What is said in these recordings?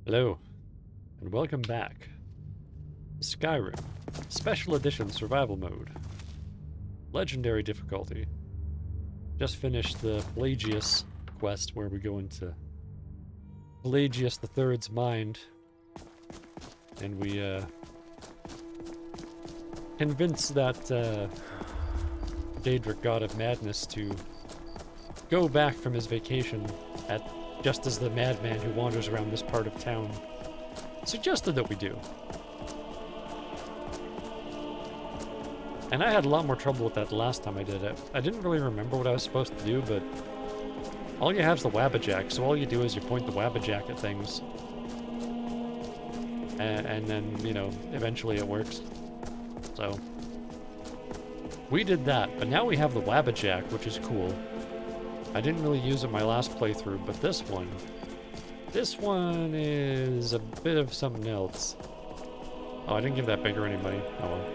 Hello, and welcome back. Skyrim, Special Edition Survival Mode. Legendary difficulty. Just finished the Pelagius quest where we go into Pelagius the Third's mind. And we, convince that, Daedric, god of madness, to go back from his vacation just as the madman who wanders around this part of town suggested that we do. And I had a lot more trouble with that the last time I did it. I didn't really remember what I was supposed to do, but all you have is the Wabbajack, so all you do is you point the Wabbajack at things. And then, you know, eventually it works. So we did that, but now we have the Wabbajack, which is cool. I didn't really use it my last playthrough, but this one is a bit of something else. Oh, I didn't give that beggar any money. Oh well.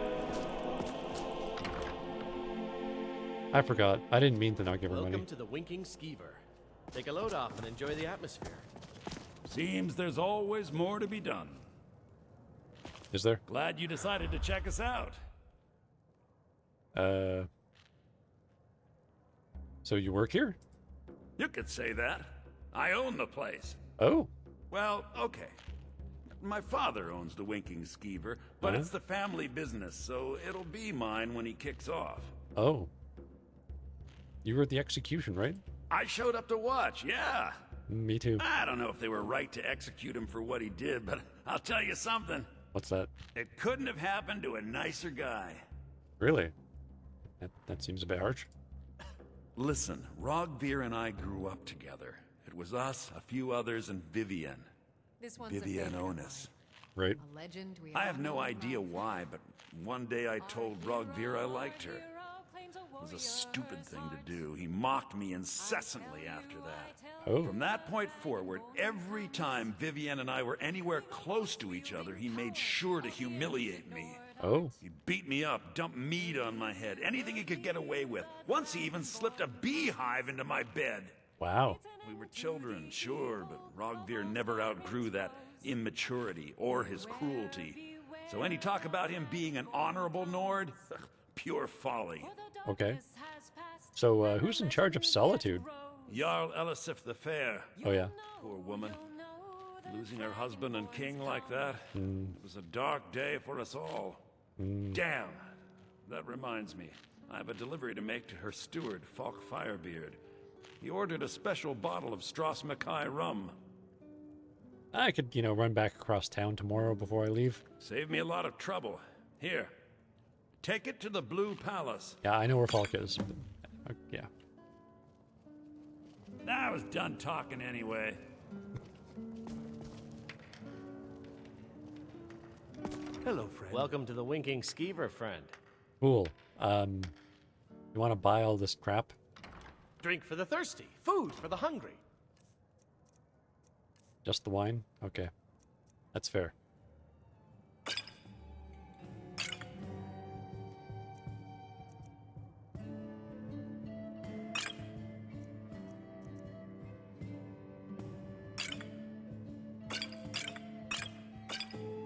I forgot. I didn't mean to not give her money. Welcome to the Winking Skeever. Take a load off and enjoy the atmosphere. Seems there's always more to be done. Is there? Glad you decided to check us out. So you work here? You could say that. I own the place. Oh. Well, okay. My father owns the Winking Skeever, but it's the family business, so it'll be mine when he kicks off. Oh. You were at the execution, right? I showed up to watch, yeah. Me too. I don't know if they were right to execute him for what he did, but I'll tell you something. What's that? It couldn't have happened to a nicer guy. Really? That seems a bit harsh. Listen, Rogvir and I grew up together. It was us, a few others, and Vivienne. Vivienne Onus. Right. A legend we I have all no know idea about. why, but one day I told Rogvir I liked her. It was a stupid thing to do. He mocked me incessantly after that. Oh. From that point forward, every time Vivienne and I were anywhere close to each other, he made sure to humiliate me. Oh. He beat me up, dumped meat on my head, anything he could get away with. Once he even slipped a beehive into my bed. Wow. We were children, sure, but Rogvir never outgrew that immaturity or his cruelty. So any talk about him being an honorable Nord? Pure folly. Okay. So, who's in charge of Solitude? Jarl Elisif the Fair. Oh, yeah. Poor woman. Losing her husband and king like that. It was a dark day for us all. Damn. That reminds me. I have a delivery to make to her steward, Falk Firebeard. He ordered a special bottle of Strass Mackay rum. I could, you know, run back across town tomorrow before I leave. Saved me a lot of trouble. Here. Take it to the Blue Palace. Yeah, I know where Falk is. Yeah. I was done talking anyway. Hello, friend. Welcome to the Winking Skeever, friend. Cool. You want to buy all this crap? Drink for the thirsty, food for the hungry. Just the wine? Okay. That's fair.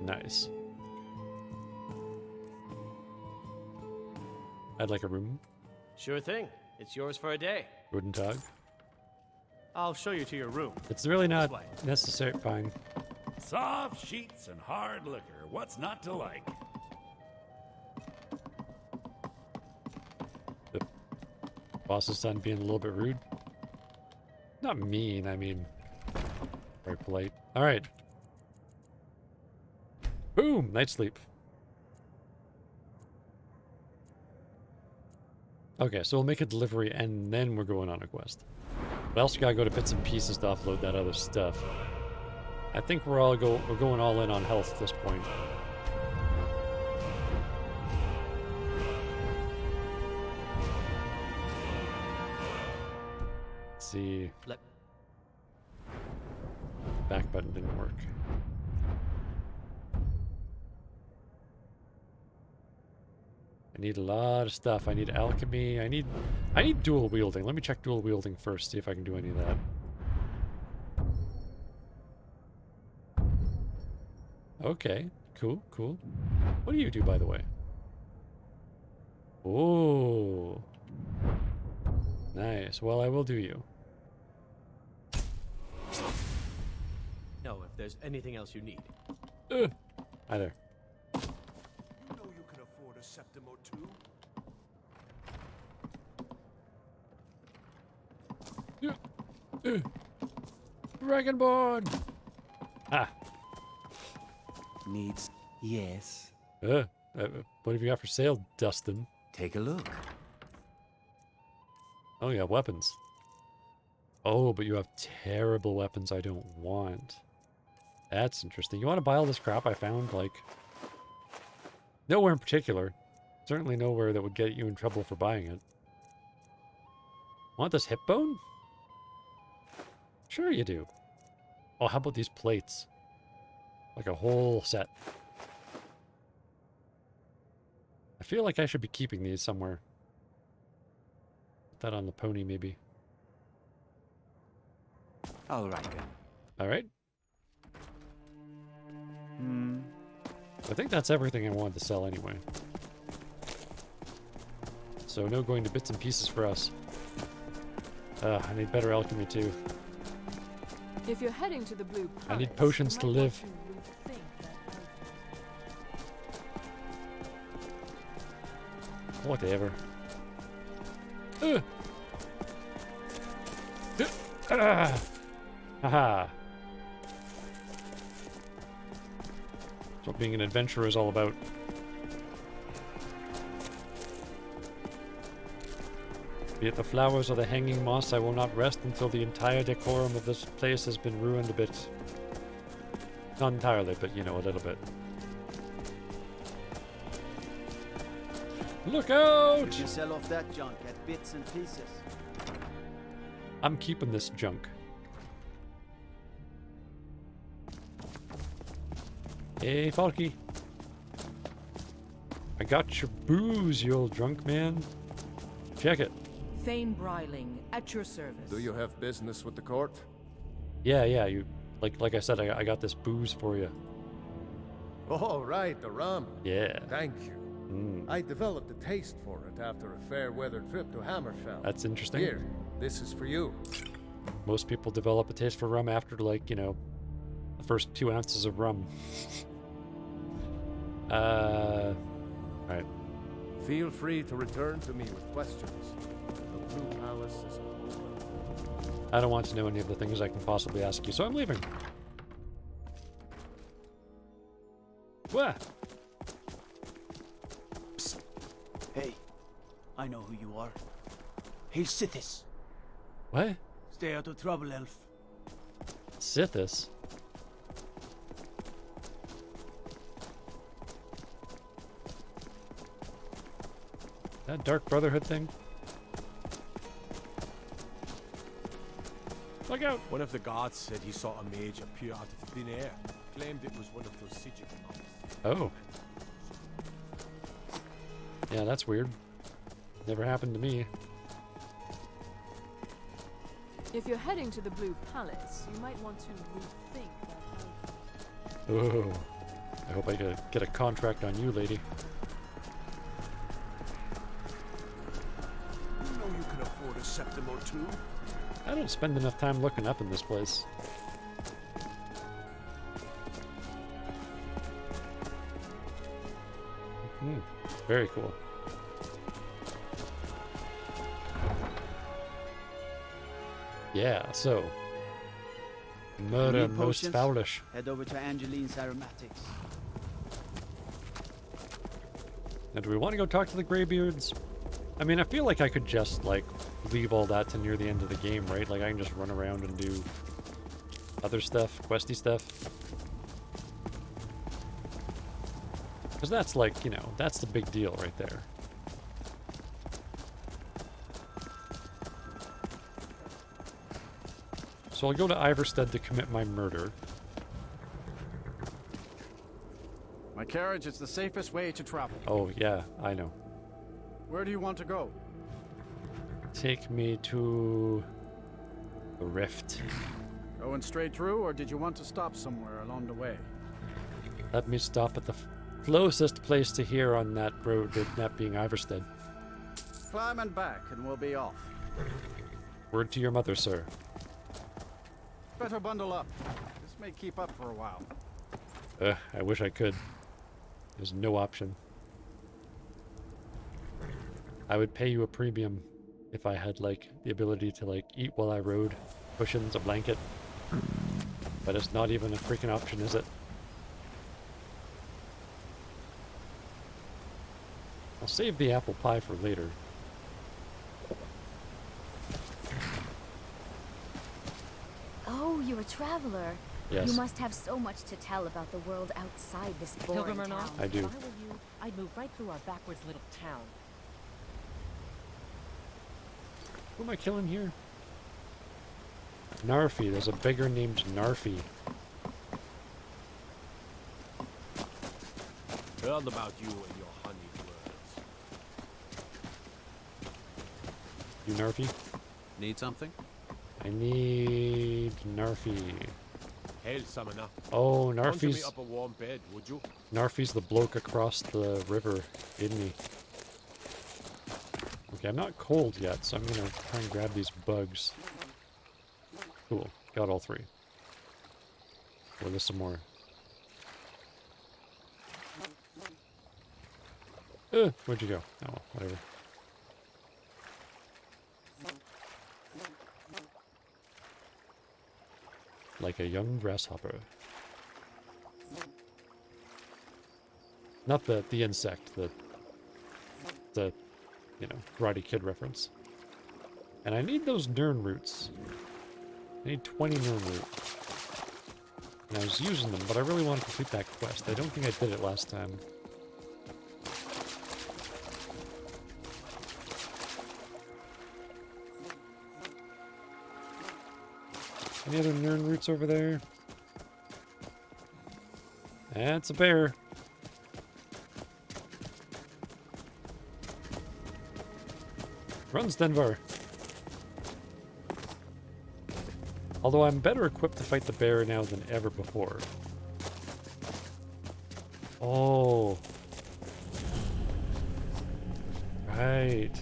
Nice. I'd like a room. Sure thing. It's yours for a day. Wooden tog. I'll show you to your room. It's really not way. necessary. Fine. Soft sheets and hard liquor. What's not to like? The boss's son being a little bit rude. Not mean, I mean, very polite. Alright. Boom! Night sleep. Okay, so we'll make a delivery and then we're going on a quest. We also gotta go to Bits and Pieces to offload that other stuff. I think we're going all in on health at this point. Let's see. Back button didn't work. I need a lot of stuff. I need alchemy. I need dual wielding. Let me check dual wielding first, see if I can do any of that. Okay. Cool, cool. What do you do, by the way? Oh. Nice. Well, I will do you. Know if there's anything else you need. Hi there. You know you can afford a septim or two. Dragonborn! Ah. Needs. Yes. What have you got for sale, Dustin? Take a look. Oh, yeah, weapons. Oh, but you have terrible weapons I don't want. That's interesting. You want to buy all this crap I found? Like, nowhere in particular. Certainly nowhere that would get you in trouble for buying it. Want this hip bone? Sure you do. Oh, how about these plates? Like a whole set. I feel like I should be keeping these somewhere. Put that on the pony, maybe. All right then. All right. Hmm. I think that's everything I wanted to sell anyway. So no going to bits and pieces for us. I need better alchemy too. If you're heading to the Blue Palace, I need potions to you might live. want to rethink that outfit. Whatever. Haha. That's what being an adventurer is all about. Be it the flowers or the hanging moss, I will not rest until the entire decorum of this place has been ruined a bit. Not entirely, but you know, a little bit. Look out! You sell off that junk at bits and pieces. I'm keeping this junk. Hey, Falky. I got your booze, you old drunk man. Check it. Thane Bryling, at your service. Do you have business with the court? Yeah, you... Like I said, I got this booze for you. Oh, right, the rum. Yeah. Thank you. I developed a taste for it after a fair weather trip to Hammerfell. That's interesting. Here, this is for you. Most people develop a taste for rum after, like, you know, the first 2 ounces of rum. Alright. Feel free to return to me with questions. The Blue Palace is I don't want to know any of the things I can possibly ask you, so I'm leaving. What? Hey, I know who you are. Hey, Sithis. What? Stay out of trouble, elf. Sithis? That Dark Brotherhood thing? Look out! One of the guards said he saw a mage appear out of thin air. Claimed it was one of those Sigil monks. Oh. Yeah, that's weird. Never happened to me. If you're heading to the Blue Palace, you might want to rethink that outfit. Oh. I hope I get a contract on you, lady. You know you can afford a septim or two. I don't spend enough time looking up in this place. Very cool. Yeah, so. Murder Need most potions? foulish. Head over to Angeline's Aromatics. Now, do we want to go talk to the Greybeards? I mean, I feel like I could just, like, leave all that to near the end of the game, right? Like, I can just run around and do other stuff, questy stuff. Because that's, like, you know, that's the big deal right there. So I'll go to Iverstead to commit my murder. My carriage is the safest way to travel. Oh, yeah, I know. Where do you want to go? Take me to the rift. Going straight through, or did you want to stop somewhere along the way? Let me stop at the closest place to here on that road, that being Iverstead. Climbing back and we'll be off. Word to your mother, sir. Better bundle up. This may keep up for a while. I wish I could. There's no option. I would pay you a premium if I had, like, the ability to, like, eat while I rode. Cushions, a blanket. But it's not even a freaking option, is it? I'll save the apple pie for later. Oh, you're a traveler. Yes. You must have so much to tell about the world outside this boring Pilgrim or town. not, I do. if I were you, I'd move right through our backwards little town. Who am I killing here? Narfi. There's a beggar named Narfi. Heard about you and your honeyed words. You Narfi? Need something? I need Narfi. Hail, summoner. Oh, Conjure me Narfi's up a warm bed, would you? Narfi's the bloke across the river, isn't he? Okay, I'm not cold yet, so I'm gonna try and grab these bugs. Cool, got all three. Or there's some more. Where'd you go? Oh, well, whatever. Like a young grasshopper. Not the insect, the you know, Karate Kid reference. And I need those Nern roots. I need 20 Nern root. And I was using them, but I really want to complete that quest. I don't think I did it last time. Any other Nern roots over there? That's a bear. Run, Stenvar. Although I'm better equipped to fight the bear now than ever before. Oh. Right.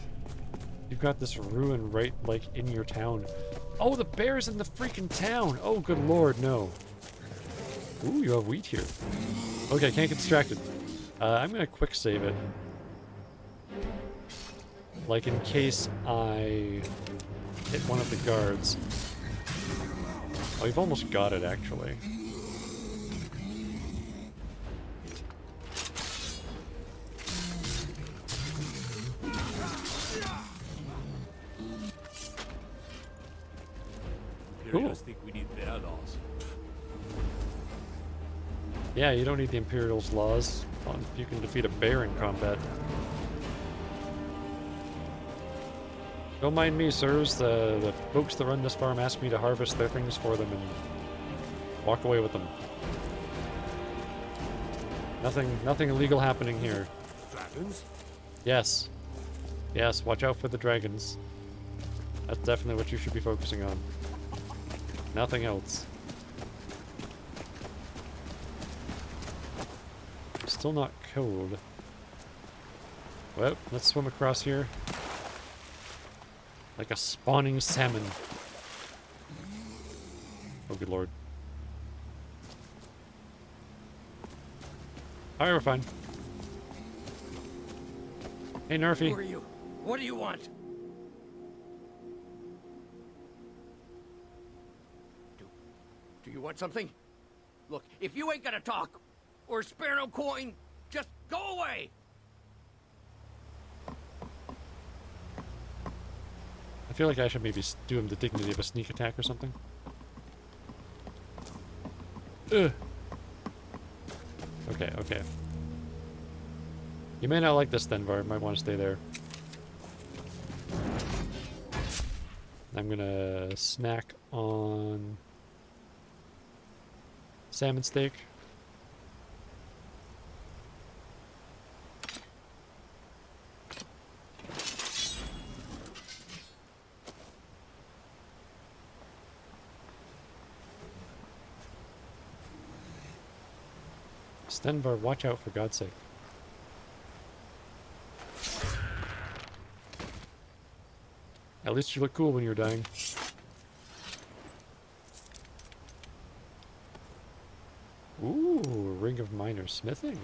You've got this ruin right, like, in your town. Oh, the bear's in the freaking town! Oh, good lord, no. Ooh, you have wheat here. Okay, can't get distracted. I'm gonna quick save it. Like, in case I hit one of the guards. Oh, you've almost got it, actually. Imperials think we need their laws. Yeah, you don't need the Imperial's laws. You can defeat a bear in combat. Don't mind me, sirs. The folks that run this farm asked me to harvest their things for them and walk away with them. Nothing illegal happening here. Dragons? Yes. Yes, watch out for the dragons. That's definitely what you should be focusing on. Nothing else. I'm still not cold. Well, let's swim across here. Like a spawning salmon. Oh, good lord. Alright, we're fine. Hey, Nerfy. Who are you? What do you want? Do you want something? Look, if you ain't gonna talk, or spare no coin, just go away! I feel like I should maybe do him the dignity of a sneak attack or something. Ugh. Okay, okay. You may not like this, Stenvar. Might want to stay there. I'm gonna snack on salmon steak. Stenvar, watch out for God's sake. At least you look cool when you're dying. Ooh, Ring of Minor Smithing.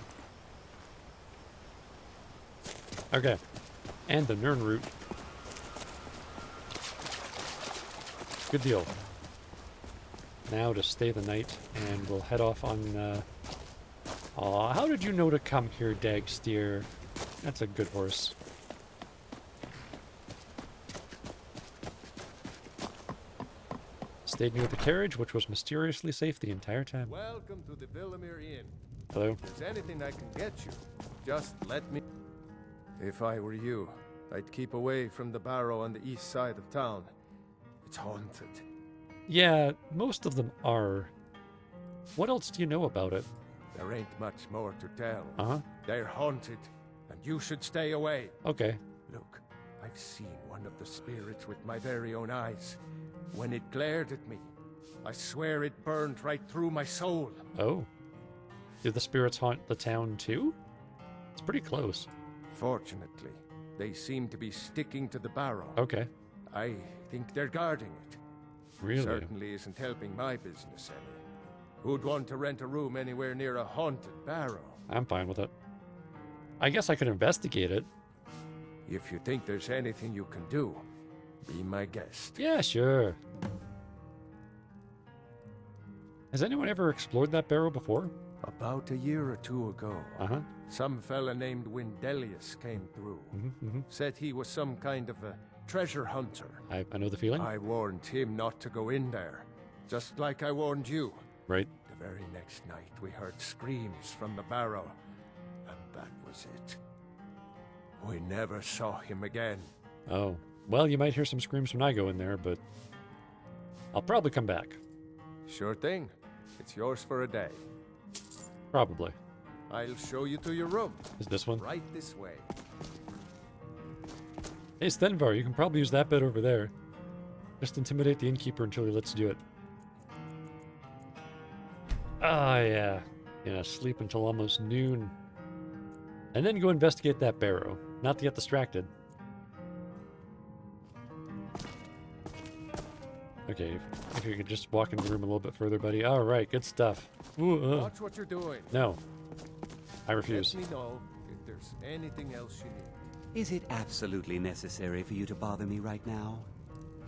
Okay. And the Nern route. Good deal. Now to stay the night, and we'll head off on, aw, how did you know to come here, Dagsteer? That's a good horse. Stayed near the carriage, which was mysteriously safe the entire time. Welcome to the Villamere Inn. Hello. If there's anything I can get you, just let me... If I were you, I'd keep away from the barrow on the east side of town. It's haunted. Yeah, most of them are. What else do you know about it? There ain't much more to tell. Uh-huh. They're haunted, and you should stay away. Okay. Look, I've seen one of the spirits with my very own eyes. When it glared at me, I swear it burned right through my soul. Oh. Do the spirits haunt the town too? It's pretty close. Fortunately, they seem to be sticking to the barrow. Okay. I think they're guarding it. Really? Certainly isn't helping my business any. Who'd want to rent a room anywhere near a haunted barrow? I'm fine with it. I guess I could investigate it. If you think there's anything you can do, be my guest. Yeah, sure. Has anyone ever explored that barrow before? About a year or two ago, Uh-huh. some fella named Windelius came through. Said he was some kind of a treasure hunter. I know the feeling. I warned him not to go in there, just like I warned you. Right. The very next night, we heard screams from the barrow, and that was it. We never saw him again. Oh. Well, you might hear some screams when I go in there, but I'll probably come back. Sure thing. It's yours for a day. Probably. I'll show you to your room. Is this one? Right this way. Hey, Stenvar, you can probably use that bed over there. Just intimidate the innkeeper until he lets you do it. Ah, yeah. Yeah, sleep until almost noon. And then go investigate that barrow. Not to get distracted. Okay, if you could just walk in the room a little bit further, buddy. Alright, good stuff. Ooh, Watch what you're doing. No. I refuse. Let me know if there's anything else you need. Is it absolutely necessary for you to bother me right now?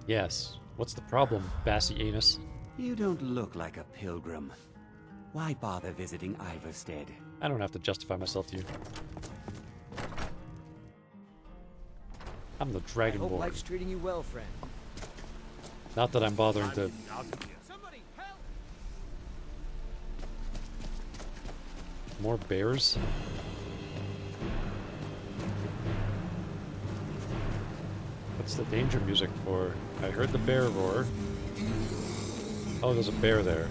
Yes. What's the problem, Bassy Anus? You don't look like a pilgrim. Why bother visiting Iverstead? I don't have to justify myself to you. I'm the I hope Dragonborn. life's treating you well, friend. Not that I'm bothering to... Somebody help! More bears? What's the danger music for? I heard the bear roar. Oh, there's a bear there.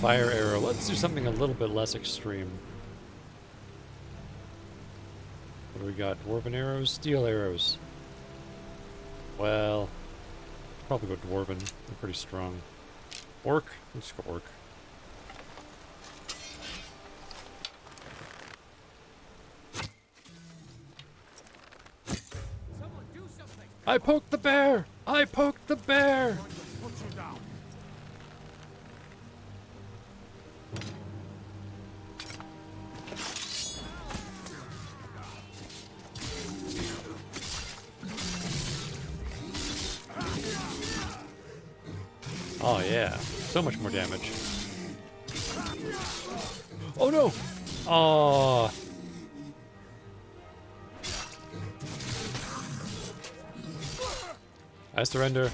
Fire arrow. Let's do something a little bit less extreme. What do we got? Dwarven arrows? Steel arrows. Well, probably go dwarven. They're pretty strong. Orc? Let's go orc. Someone do something! I poked the bear! I poked the bear! Put you down. Oh yeah, so much more damage. Oh no! Oh. I surrender.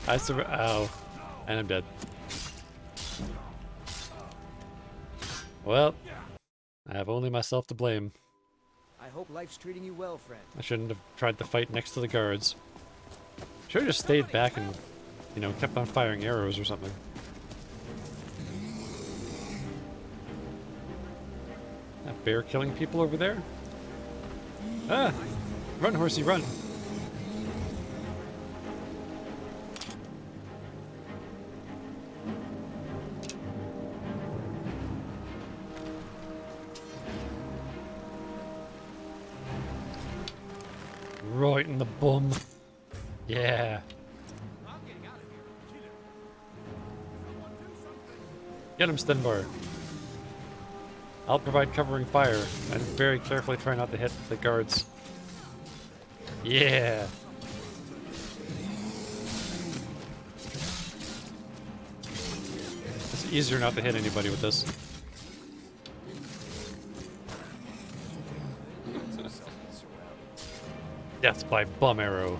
I surrender. Ow. And I'm dead. Well, I have only myself to blame. I hope life's treating you well, friend. I shouldn't have tried to fight next to the guards. Should have just stayed back and, you know, kept on firing arrows or something. That bear killing people over there? Ah! Run, horsey, run! Right in the bum. Yeah. Get him, Stenbar. I'll provide covering fire and very carefully try not to hit the guards. Yeah. It's easier not to hit anybody with this. Death by bum arrow.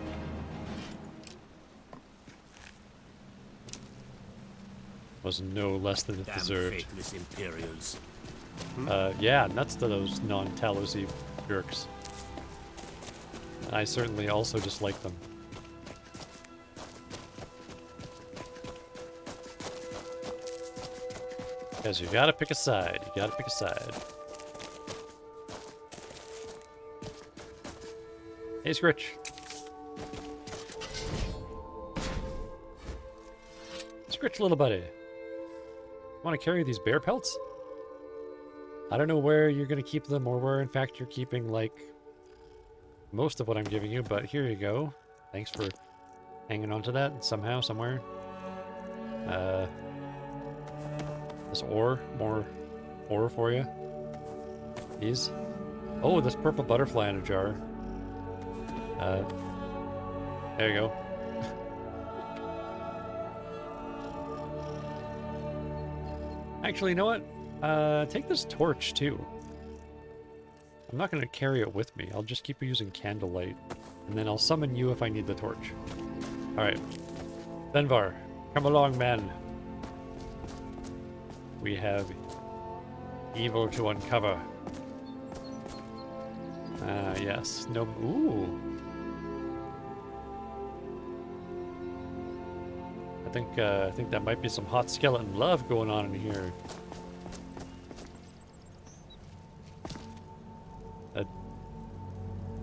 Was no less than it Damn deserved. faithless Imperials. Yeah, nuts to those non-Talosy jerks. I certainly also dislike them. Because you gotta pick a side. You gotta pick a side. Hey, Scritch. Scritch, little buddy. Want to carry these bear pelts? I don't know where you're going to keep them or where, in fact, you're keeping, like, most of what I'm giving you, but here you go. Thanks for hanging on to that somehow, somewhere. This ore, more ore for you. These. Oh, this purple butterfly in a jar. There you go. Actually, you know what? Take this torch, too. I'm not going to carry it with me. I'll just keep using candlelight. And then I'll summon you if I need the torch. Alright. Benvar, come along, man. We have evil to uncover. Yes. No. Ooh. I think that might be some hot skeleton love going on in here.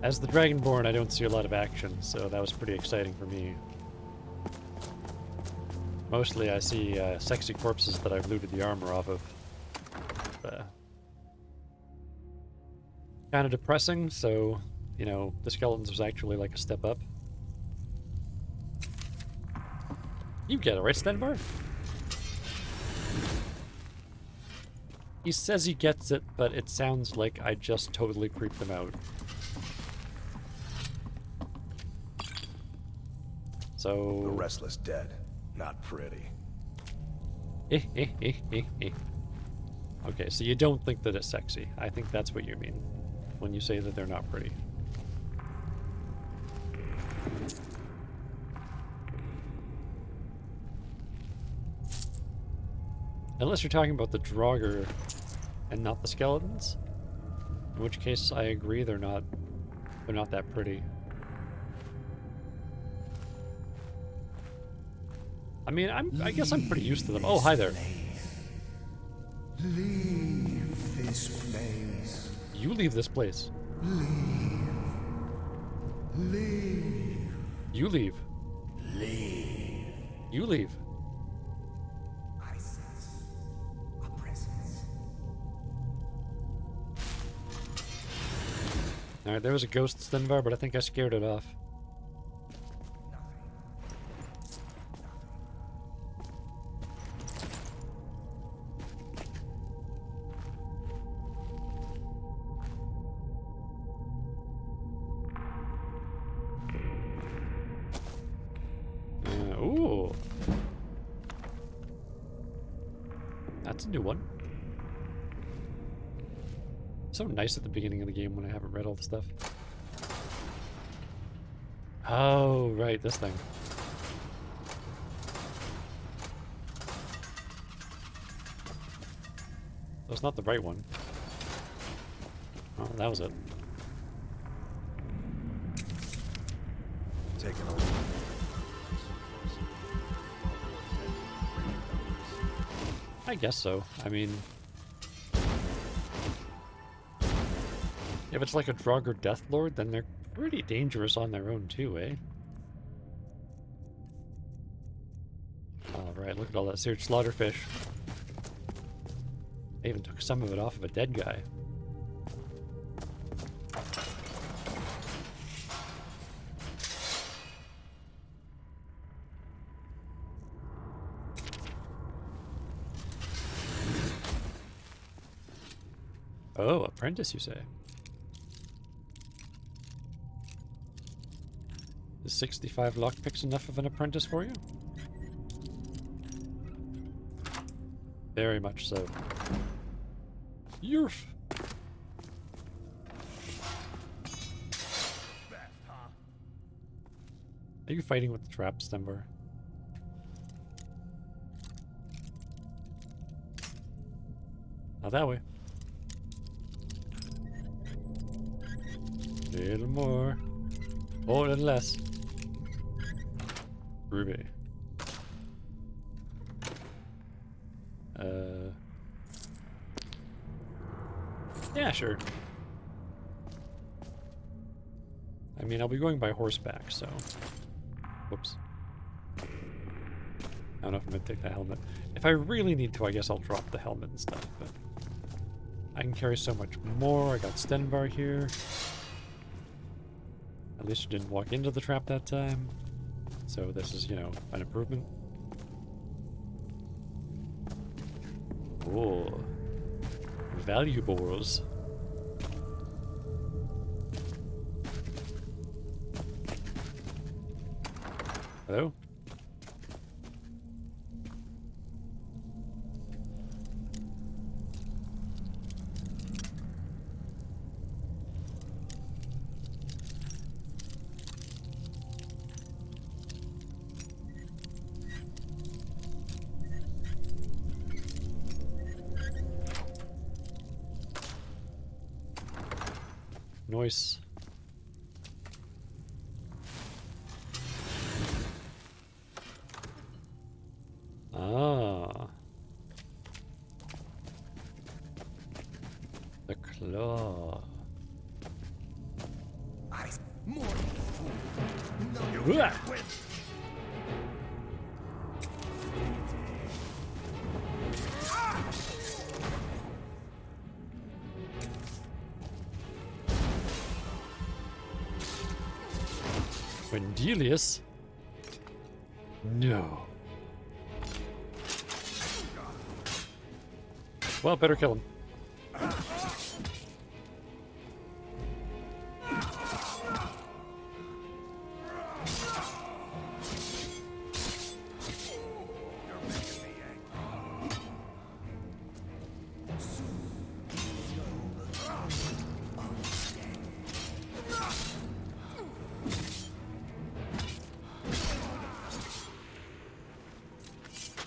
As the Dragonborn, I don't see a lot of action, so that was pretty exciting for me. Mostly I see sexy corpses that I've looted the armor off of. Kind of depressing, so, you know, the skeletons was actually like a step up. You get it, right, Stenbar? He says he gets it, but it sounds like I just totally creeped him out. So... The restless dead. Not pretty. Okay, so you don't think that it's sexy. I think that's what you mean when you say that they're not pretty. Unless you're talking about the Draugr and not the skeletons. In which case I agree they're not that pretty. I mean, I guess I'm pretty used to them. Oh, hi there. Leave this place. You leave this place. Leave. Leave. You leave. Leave. You leave. I sense a presence. Alright, there was a ghost Stenvar, but I think I scared it off. Ooh. That's a new one. So nice at the beginning of the game when I haven't read all the stuff. Oh, right, this thing. That's not the right one. Oh, that was it. Taking over. I guess so. I mean... if it's like a Draugr Death Lord, then they're pretty dangerous on their own too, eh? Alright, look at all that seared slaughterfish. I even took some of it off of a dead guy. apprentice, you say? Is 65 lockpicks enough of an apprentice for you? Very much so. Yerf! Are you fighting with the traps, Denver? Not that way. Little more. Or a little less. Ruby. Yeah, sure. I mean, I'll be going by horseback, so... Whoops. I don't know if I'm gonna take the helmet. If I really need to, I guess I'll drop the helmet and stuff, but... I can carry so much more. I got Stenvar here. At least you didn't walk into the trap that time. So this is, you know, an improvement. Oh. Valuables. Hello? Noise. Ah. The claw. More Uah! Wendelius? No. Well, better kill him.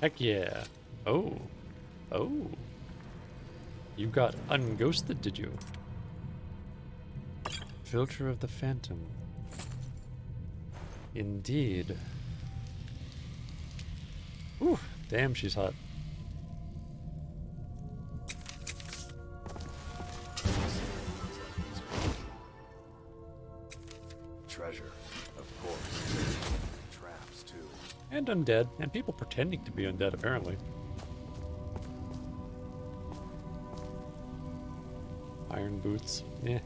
Heck yeah. Oh. Oh. You got unghosted, did you? Filter of the Phantom. Indeed. Ooh, damn, she's hot. Treasure, of course. Traps, too. And undead, and people pretending to be undead, apparently. Iron boots, eh.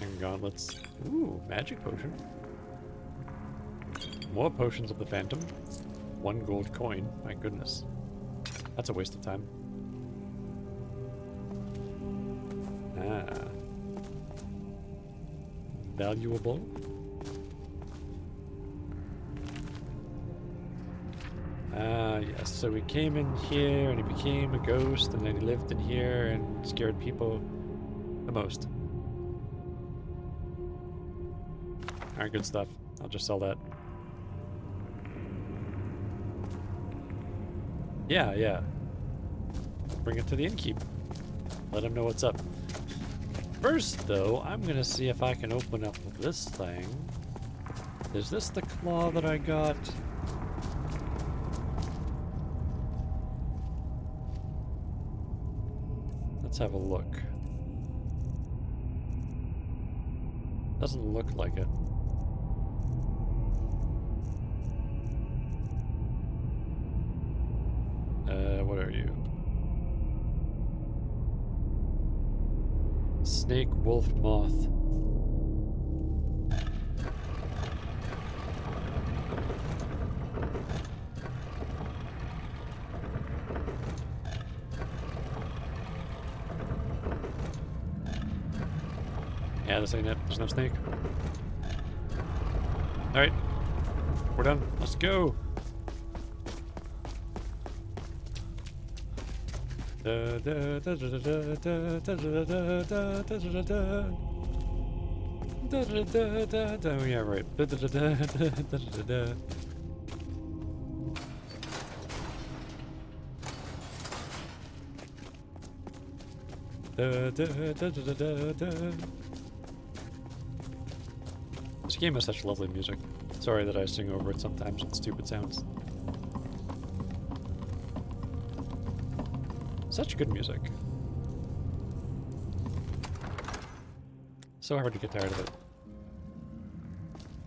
Iron gauntlets. Ooh, magic potion. More potions of the Phantom. 1 gold coin, my goodness. That's a waste of time. Ah. Valuable. Ah, yes. So we came in here and he became a ghost and then he lived in here and scared people the most. Alright, good stuff. I'll just sell that. Yeah, yeah. Bring it to the innkeep. Let him know what's up. First, though, I'm gonna see if I can open up this thing. Is this the claw that I got? Let's have a look. Doesn't look like it. What are you? Snake, wolf, moth. Yeah, this ain't it. There's no snake. Alright. We're done. Let's go. Oh, yeah, right. This game has such lovely music. Sorry that I sing over it sometimes with stupid sounds. Such good music. So hard to get tired of it.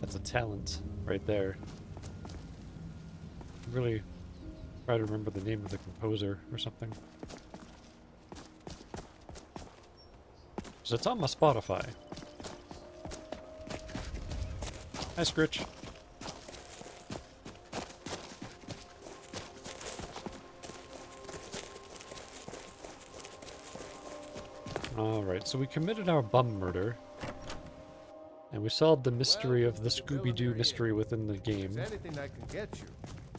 That's a talent right there. Really try to remember the name of the composer or something. So it's on my Spotify. Hi, Scritch. Alright, so we committed our bum murder. And we solved the mystery of the Scooby-Doo mystery within the game. If there's anything I can get you,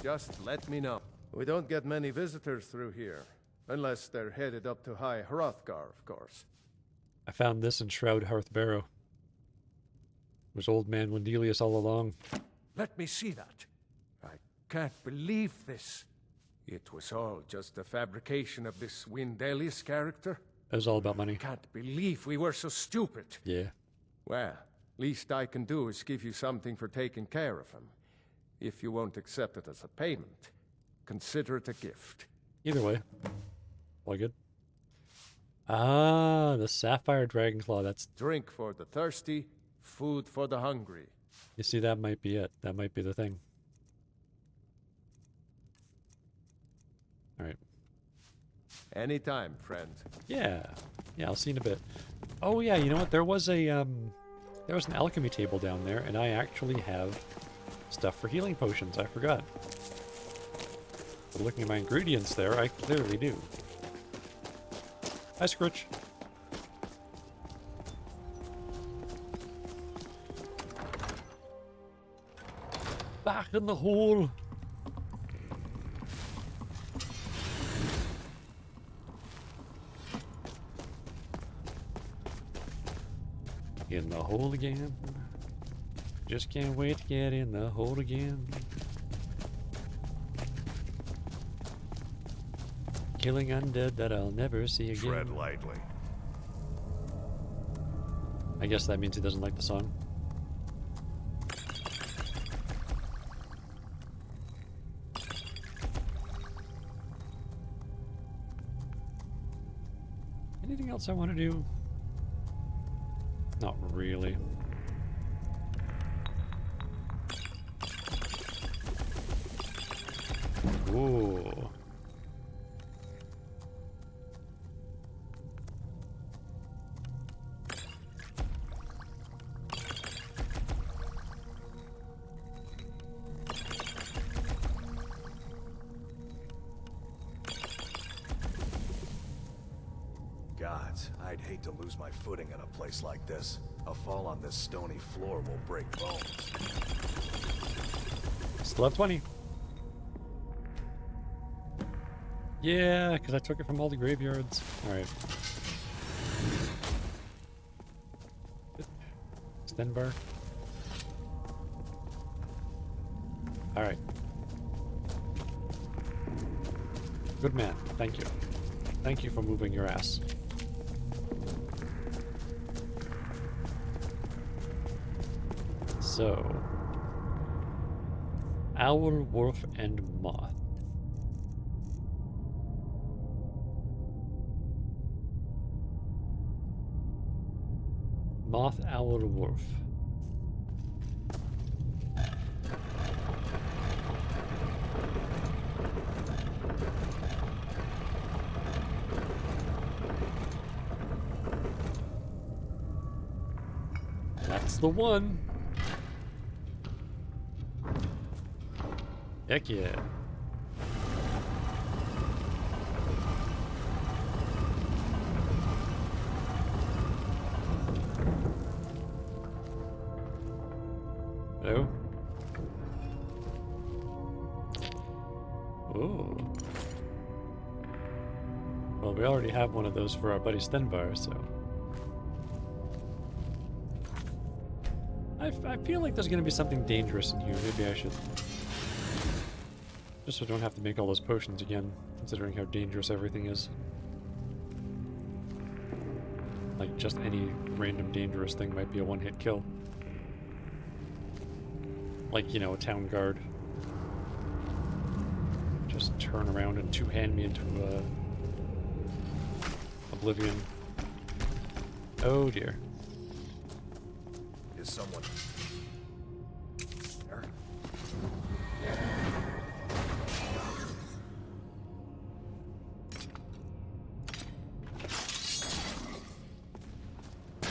just let me know. We don't get many visitors through here. Unless they're headed up to High Hrothgar, of course. I found this in Shroud Hearth Barrow. It was old man Wendelius all along. Let me see that. I can't believe this. It was all just a fabrication of this Wendelius character. It was all about money. Can't believe we were so stupid. Yeah. Well, least I can do is give you something for taking care of him. If you won't accept it as a payment, consider it a gift. Either way. All good. Ah, the Sapphire Dragonclaw. That's... Drink for the thirsty, food for the hungry. You see, that might be it. That might be the thing. Alright. Anytime, friend. Yeah. Yeah, I'll see you in a bit. Oh yeah, you know what? There was a, there was an alchemy table down there, and I actually have stuff for healing potions. I forgot. But looking at my ingredients there, I clearly do. Hi, Scritch. Back in the hole. In the hole again. Just can't wait to get in the hole again. Killing undead that I'll never see again. Tread lightly. I guess that means he doesn't like the song. Anything else I want to do? Not really. Ooh. Gods, I'd hate to lose my footing in a place like this. A fall on this stony floor will break bones. Still have 20. Yeah, because I took it from all the graveyards. Alright. Extend bar. Alright. Good man. Thank you. Thank you for moving your ass. So, Owl, Wolf, and Moth. Moth, Owl, Wolf. That's the one. Heck yeah. Hello? Ooh. Well, we already have one of those for our buddy Stenbar, so... I feel like there's gonna be something dangerous in here. Maybe I should... Just so I don't have to make all those potions again, considering how dangerous everything is. Like, just any random dangerous thing might be a one-hit kill. Like, you know, a town guard. Just turn around and two-hand me into oblivion. Oh dear. Is someone there?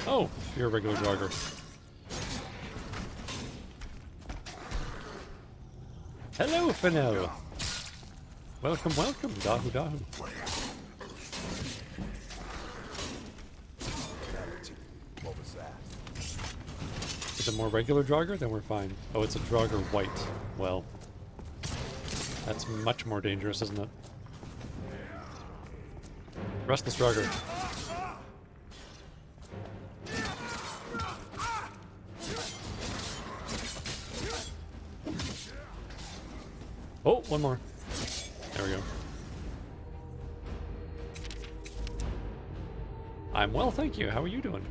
Oh, you're a regular jogger. Hello, Fennel. Welcome, welcome, Dahu Dahu. What was that? Is it more regular Draugr? Then we're fine. Oh, it's a Draugr white. Well, that's much more dangerous, isn't it? Restless Draugr. Oh, one more. There we go. I'm well, thank you. How are you doing?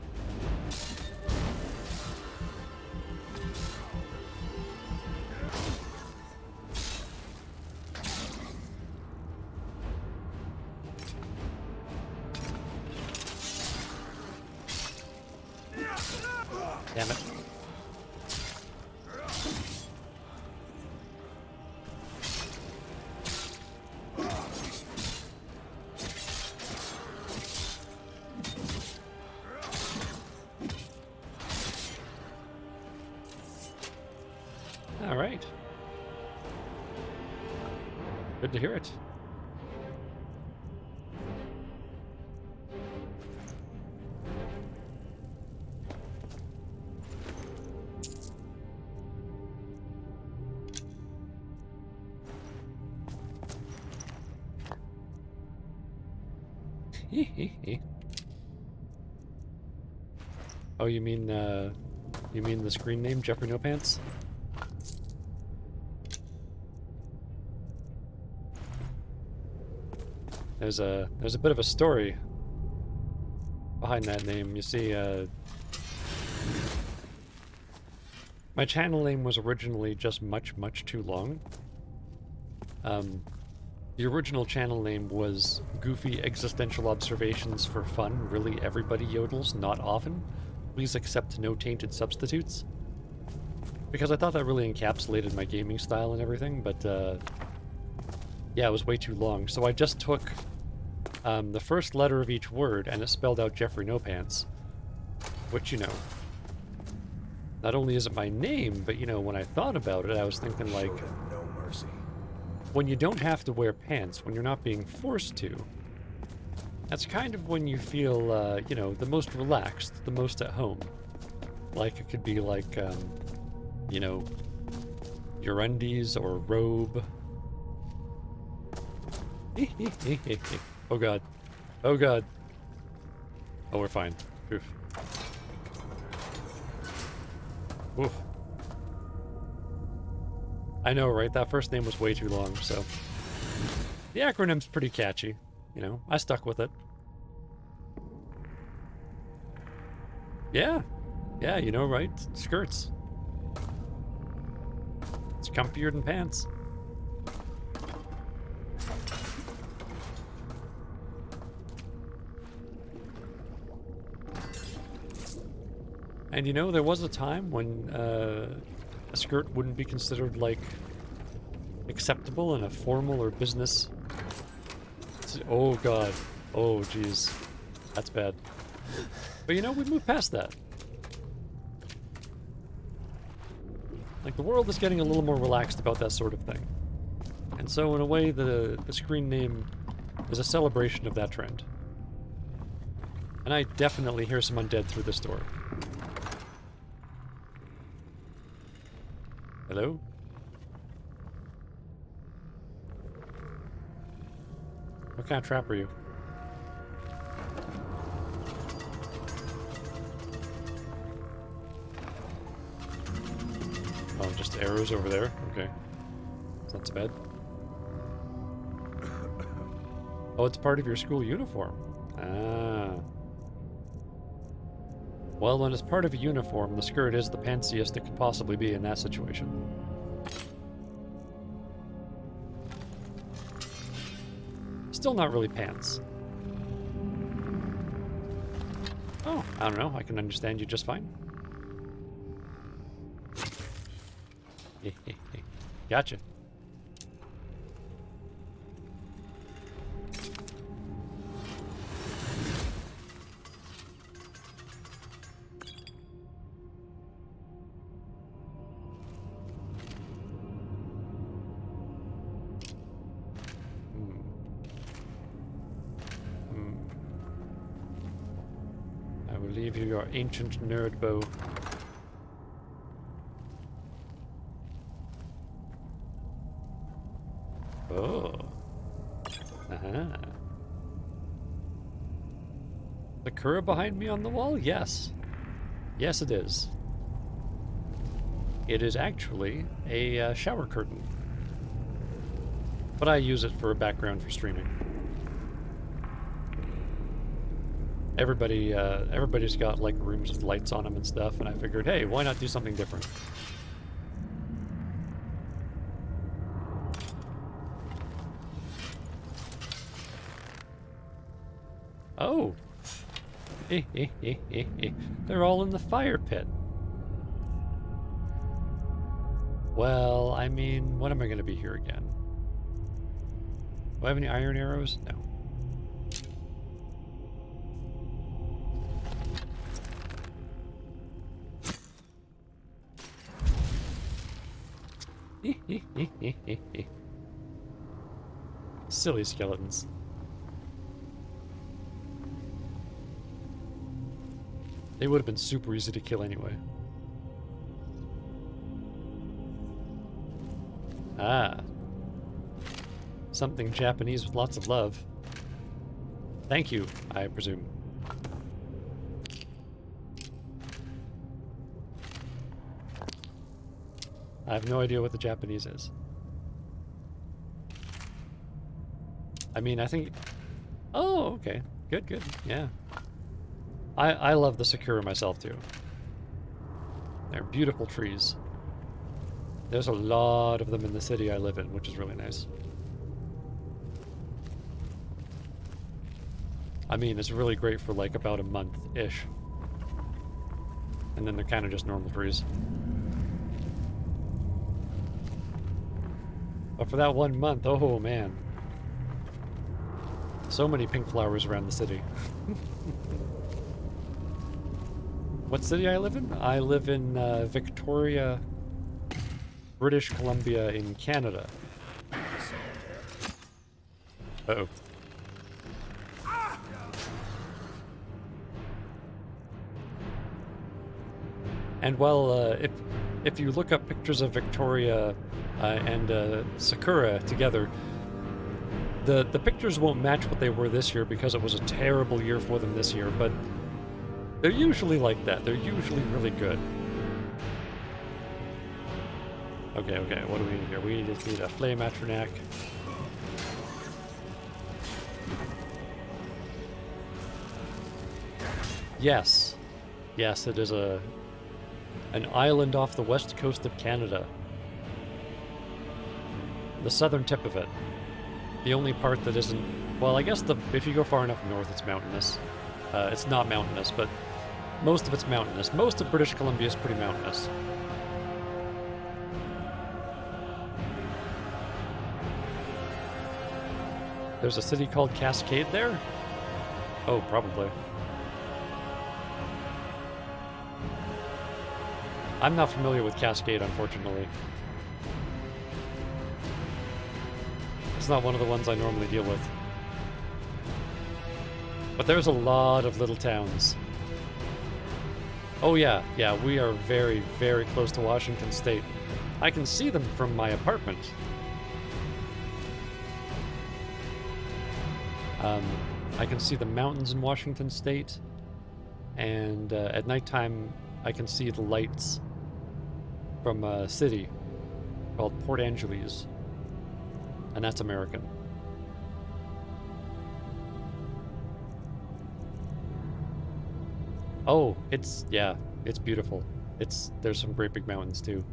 Damn it. All right. Good to hear it. Oh, you mean the screen name, Jeffrey No Pants? There's a bit of a story behind that name. You see, my channel name was originally just much too long. The original channel name was Goofy Existential Observations for Fun. Really, everybody yodels, not often. Please accept no tainted substitutes. Because I thought that really encapsulated my gaming style and everything, but yeah, it was way too long. So I just took the first letter of each word and it spelled out Jeffrey No Pants. Which, you know, not only is it my name, but you know, when I thought about it, I was thinking like, No mercy. when you don't have to wear pants, when you're not being forced to, that's kind of when you feel, you know, the most relaxed, the most at home. Like, it could be like, you know, your undies or a robe. Oh god. Oh god. Oh, we're fine. Oof. Oof. I know, right? That first name was way too long, so... The acronym's pretty catchy. You know, I stuck with it. Yeah. Yeah, you know, right? Skirts. It's comfier than pants. And you know, there was a time when a skirt wouldn't be considered, like, acceptable in a formal or business... Oh god. Oh jeez. That's bad. But you know, we moved past that. Like, the world is getting a little more relaxed about that sort of thing. And so, in a way, the screen name is a celebration of that trend. And I definitely hear some undead through this door. Hello? What kind of trap are you? Oh, just arrows over there? Okay. It's not so bad. Oh, it's part of your school uniform. Ah. Well, when it's part of a uniform, the skirt is the pantsiest it could possibly be in that situation. Still not really pants. Oh, I don't know. I can understand you just fine. Gotcha. I will leave you your ancient nerd bow. Oh. Uh-huh. The Sakura behind me on the wall? Yes. Yes, it is. It is actually a shower curtain. But I use it for a background for streaming. Everybody's got like rooms with lights on them and stuff, and I figured, hey, why not do something different? Oh. They're all in the fire pit. Well, I mean, when am I going to be here again? Do I have any iron arrows? No. Silly skeletons. They would have been super easy to kill anyway. Ah. Something Japanese with lots of love. Thank you, I presume. I have no idea what the Japanese is. I mean, I think... Oh, okay. Good, good. Yeah. I love the Sakura myself, too. They're beautiful trees. There's a lot of them in the city I live in, which is really nice. I mean, it's really great for like about a month-ish. And then they're kind of just normal trees. But for that 1 month, oh man. So many pink flowers around the city. What city I live in? I live in Victoria, British Columbia in Canada. Uh-oh. And well, if you look up pictures of Victoria and Sakura together, the pictures won't match what they were this year because it was a terrible year for them this year, but they're usually like that. They're usually really good. Okay, okay, what do we need here? We just need a flame atronac. Yes. Yes, it is an island off the west coast of Canada. The southern tip of it. The only part that isn't... Well, I guess if you go far enough north, it's mountainous. It's not mountainous, but most of it's mountainous. Most of British Columbia is pretty mountainous. There's a city called Cascade there? Oh, probably. I'm not familiar with Cascade, unfortunately. It's not one of the ones I normally deal with. But there's a lot of little towns. Oh yeah, yeah, we are very, very close to Washington State. I can see them from my apartment. I can see the mountains in Washington State, and at nighttime I can see the lights from a city called Port Angeles, and that's American. Oh, it's beautiful. There's some great big mountains too.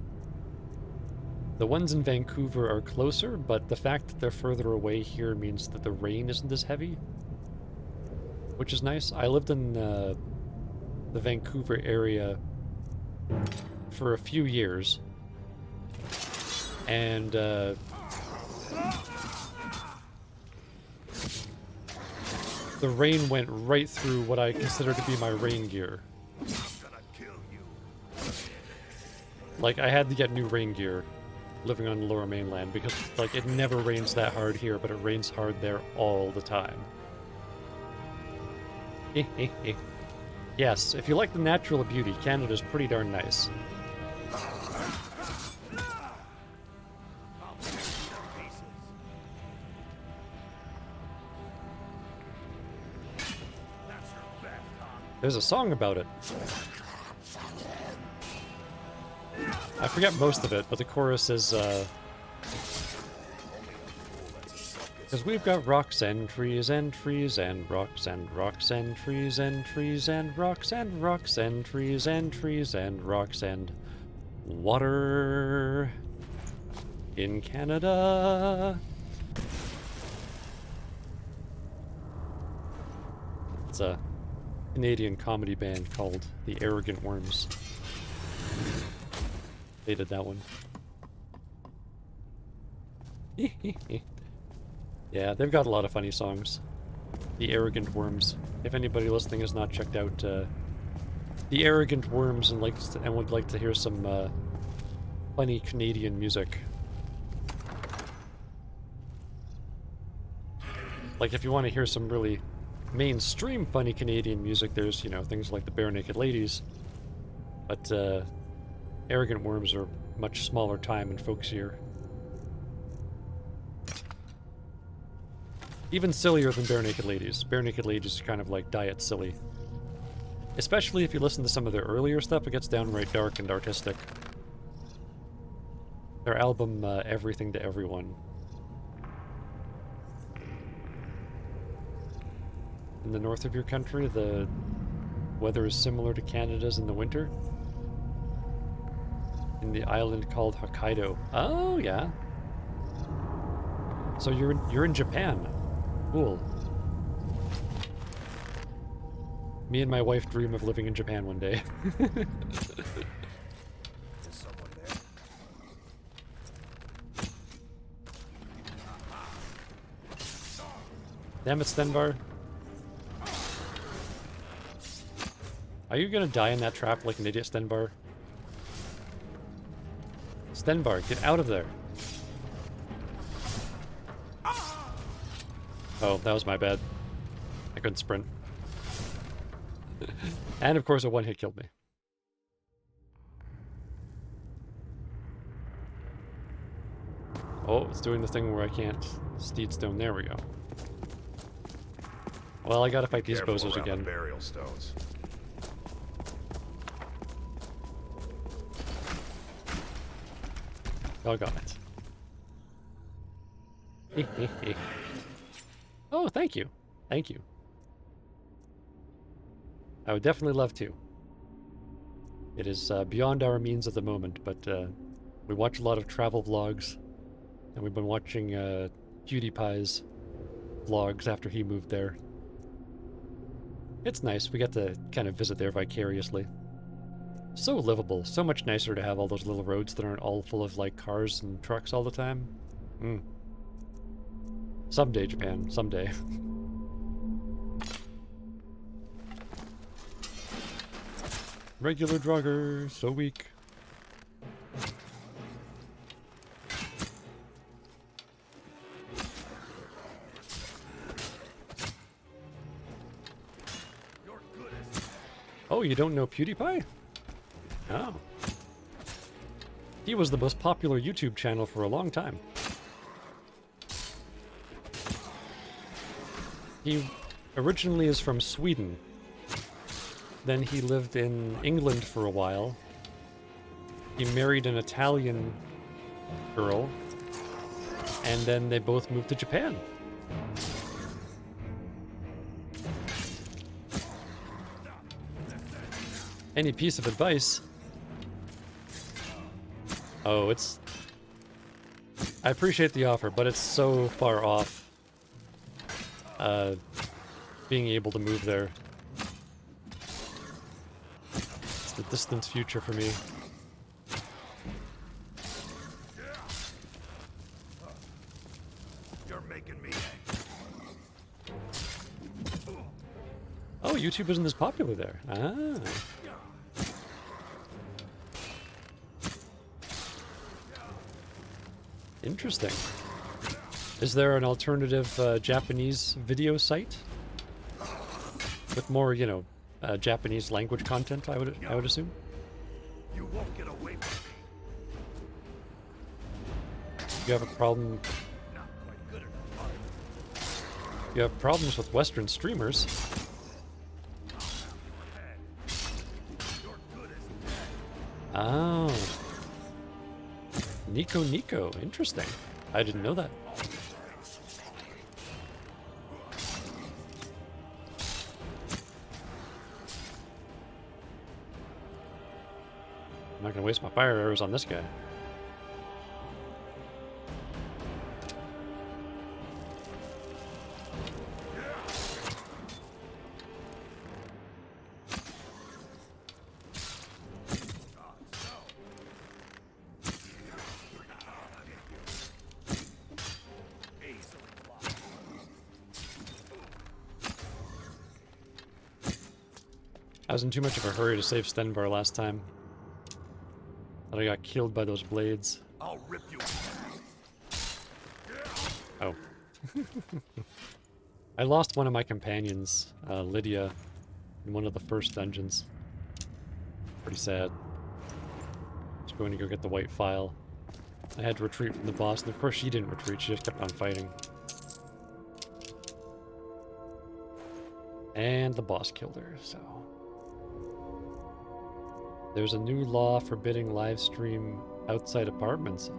The ones in Vancouver are closer, but the fact that they're further away here means that the rain isn't as heavy, which is nice. I lived in the Vancouver area for a few years, and the rain went right through what I consider to be my rain gear. Like, I had to get new rain gear living on the Lower Mainland because, like, it never rains that hard here, but it rains hard there all the time. Yes, if you like the natural beauty, Canada's pretty darn nice. There's a song about it. I forget most of it, but the chorus is, because we've got rocks and trees and trees and rocks and rocks and trees and trees and rocks and rocks and trees and trees and rocks and water in Canada. It's a Canadian comedy band called the Arrogant Worms. They did that one. Yeah, they've got a lot of funny songs. The Arrogant Worms. If anybody listening has not checked out The Arrogant Worms and would like to hear some funny Canadian music. Like, if you want to hear some really mainstream funny Canadian music, there's, you know, things like the Bare Naked Ladies. But Arrogant Worms are much smaller time and folksier. Even sillier than Bare Naked Ladies. Bare Naked Ladies is kind of like diet silly. Especially if you listen to some of their earlier stuff, it gets downright dark and artistic. Their album, Everything to Everyone. In the north of your country, the weather is similar to Canada's in the winter. In the island called Hokkaido. Oh, yeah. So you're in Japan. Cool. Me and my wife dream of living in Japan one day. Damn it, Stenvar. Are you gonna die in that trap like an idiot, Stenvar? Stenvar, get out of there. Oh, that was my bad. I couldn't sprint. And of course a one-hit killed me. Oh, it's doing the thing where I can't steed stone. There we go. Well, I gotta fight these bozos again. Burial stones. Doggone it. Oh, thank you. Thank you. I would definitely love to. It is beyond our means at the moment, but we watch a lot of travel vlogs, and we've been watching PewDiePie's vlogs after he moved there. It's nice. We get to kind of visit there vicariously. So livable. So much nicer to have all those little roads that aren't all full of, like, cars and trucks all the time. Someday, Japan. Someday. Regular Draugr. So weak. Oh, you don't know PewDiePie? Oh. He was the most popular YouTube channel for a long time. He originally is from Sweden. Then he lived in England for a while. He married an Italian girl. And then they both moved to Japan. Any piece of advice? Oh, it's... I appreciate the offer, but it's so far off. Being able to move there. It's the distant future for me. You're making me Oh, YouTube isn't as popular there. Ah. Interesting. Is there an alternative Japanese video site with more, you know, Japanese language content? I would assume. You won't get away from me. You have a problem. Not quite good enough. You have problems with Western streamers. Oh. Nico. Interesting. I didn't know that. I'm not gonna waste my fire arrows on this guy. I was in too much of a hurry to save Stenvar last time. But I got killed by those blades. I'll rip you. Oh. I lost one of my companions, Lydia, in one of the first dungeons. Pretty sad. Just going to go get the white file. I had to retreat from the boss, and of course she didn't retreat, she just kept on fighting. And the boss killed her, so... There's a new law forbidding live stream outside apartments.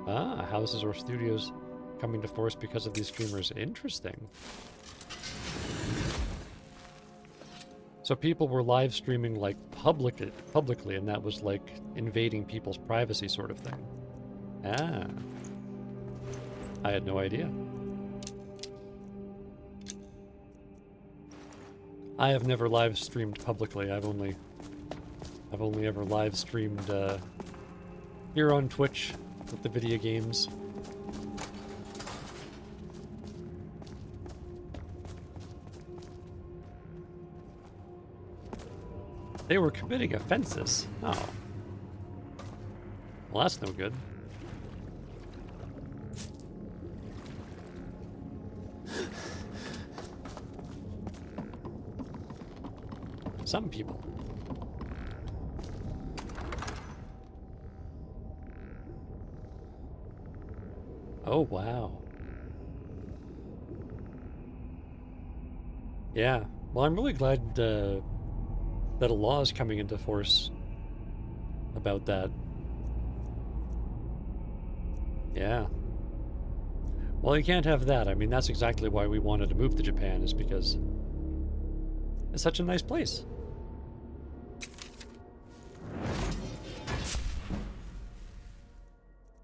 Ah, houses or studios coming to force because of these streamers. Interesting. So people were live streaming like publicly, and that was like invading people's privacy sort of thing. Ah. I had no idea. I have never live streamed publicly. I've only ever live streamed here on Twitch with the video games. They were committing offenses. Oh. Well, that's no good. Some people. Oh, wow. Yeah. Well, I'm really glad that a law is coming into force about that. Yeah. Well, you can't have that. I mean, that's exactly why we wanted to move to Japan, is because it's such a nice place.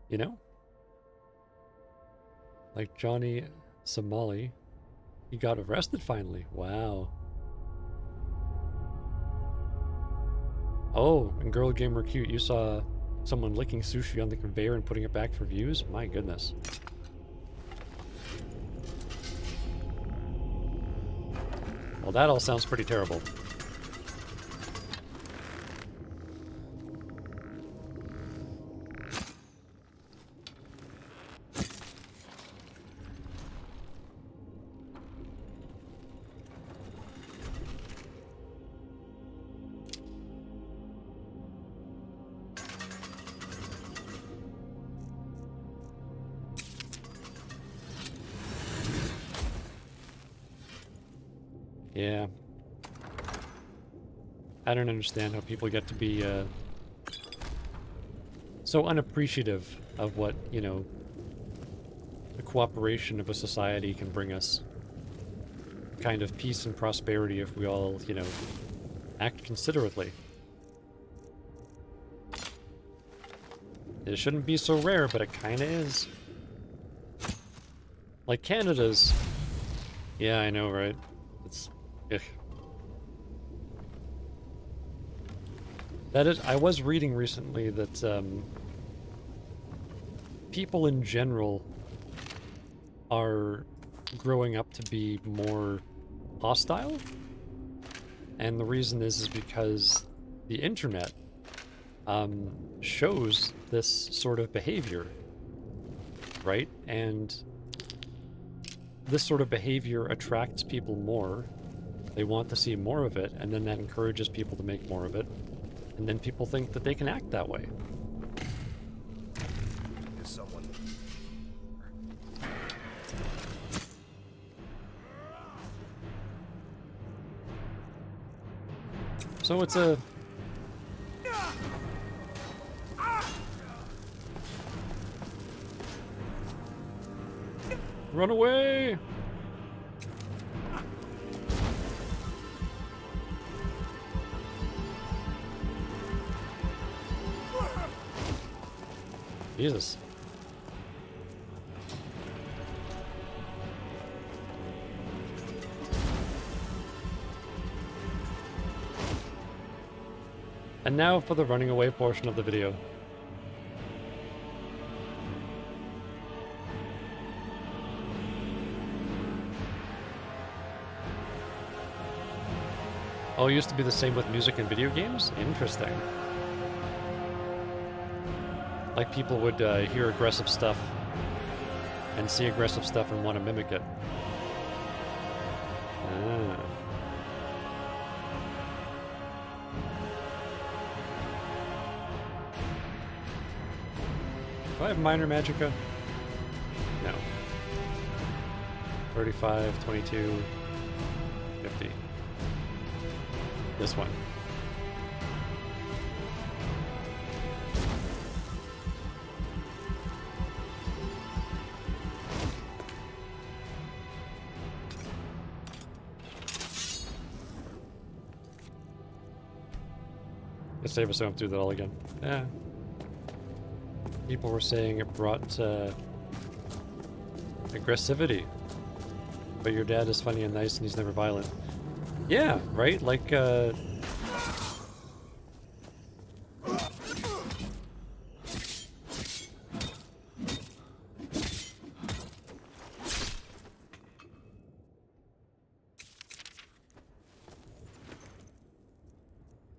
You know? Like Johnny Somali. He got arrested finally. Wow. Oh, and Girl Gamer Cute, you saw someone licking sushi on the conveyor and putting it back for views? My goodness. Well, that all sounds pretty terrible. Yeah. I don't understand how people get to be so unappreciative of what, you know, the cooperation of a society can bring us. Kind of peace and prosperity if we all, you know, act considerately. It shouldn't be so rare, but it kinda is. Like Canada's... Yeah, I know, right? It's... Ugh. That is... I was reading recently that, people in general are growing up to be more hostile. And the reason is because the internet shows this sort of behavior, right? And this sort of behavior attracts people more. They want to see more of it, and then that encourages people to make more of it. And then people think that they can act that way. Is someone... So it's a... Run away! Jesus. And now for the running away portion of the video. Oh, it used to be the same with music and video games? Interesting. Like people would hear aggressive stuff and see aggressive stuff and want to mimic it. Ah. Do I have minor magicka? No. 35, 22, 50. This one. Let's save us so I don't do that all again. Yeah. People were saying it brought aggressivity. But your dad is funny and nice and he's never violent. Yeah, right? Like,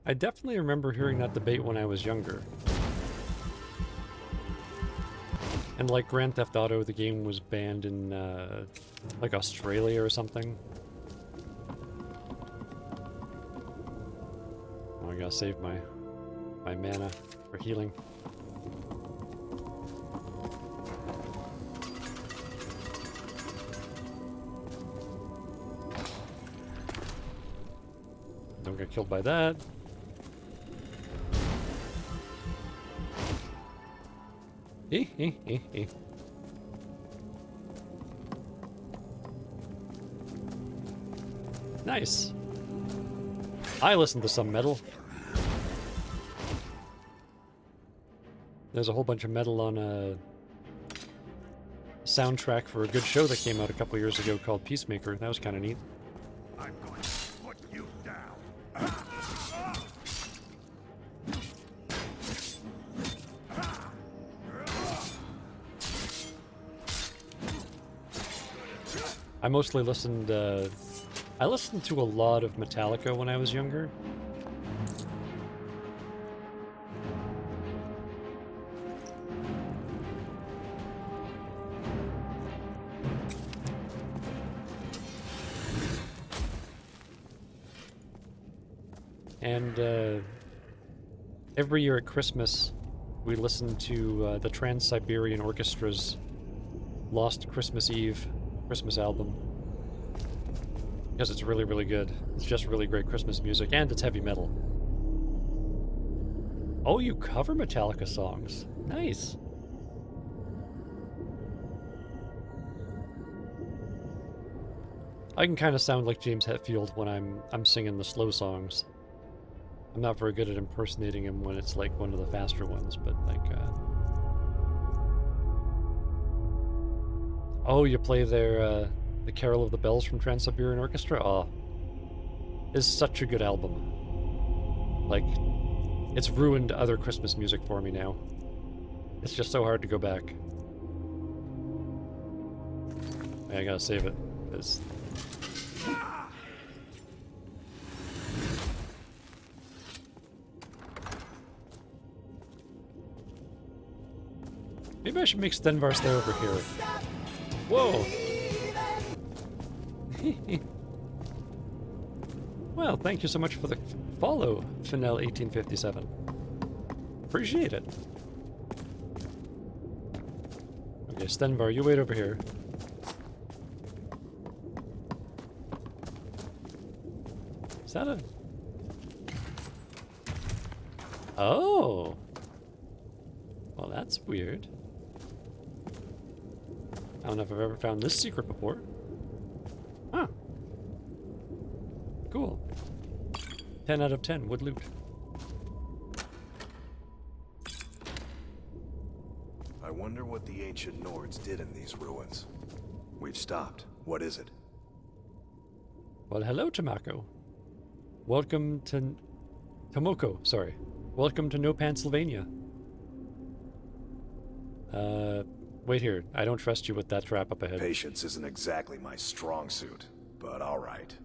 I definitely remember hearing that debate when I was younger. And like Grand Theft Auto, the game was banned in, like Australia or something. Oh, I gotta save my mana for healing. Don't get killed by that. Nice. I listen to some metal. There's a whole bunch of metal on a soundtrack for a good show that came out a couple years ago called Peacemaker. That was kind of neat. I'm going to put you down. I mostly listened, I listened to a lot of Metallica when I was younger. And, every year at Christmas, we listen to, the Trans-Siberian Orchestra's Lost Christmas Eve Christmas album. Because it's really, really good. It's just really great Christmas music, and it's heavy metal. Oh, you cover Metallica songs. Nice. I can kind of sound like James Hetfield when I'm singing the slow songs. I'm not very good at impersonating him when it's like one of the faster ones, but like oh, you play their the Carol of the Bells from Trans-Siberian Orchestra? Oh. It's such a good album. Like, it's ruined other Christmas music for me now. It's just so hard to go back. I gotta save it, because... Maybe I should make Stenvar stay over here. Whoa! Well, thank you so much for the follow, Finel1857. Appreciate it. Okay, Stenvar, you wait over here. Is that a... Oh! Well, that's weird. I don't know if I've ever found this secret before. Huh. Cool. 10 out of 10 wood loot. I wonder what the ancient Nords did in these ruins. We've stopped. What is it? Well, hello, Tomako. Welcome to... Tomoko, sorry. Welcome to No Pennsylvania. Wait here. I don't trust you with that trap up ahead. Patience isn't exactly my strong suit, but all right.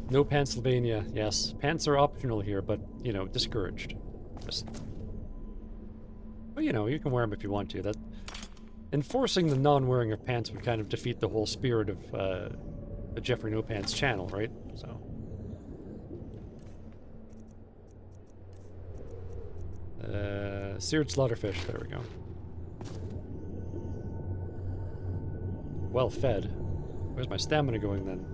No Pennsylvania, yes. Pants are optional here, but, you know, discouraged. Just... Well, you know, you can wear them if you want to. That... Enforcing the non-wearing of pants would kind of defeat the whole spirit of the Jeffrey No Pants channel, right? So... seared slaughterfish, there we go. Well fed. Where's my stamina going then?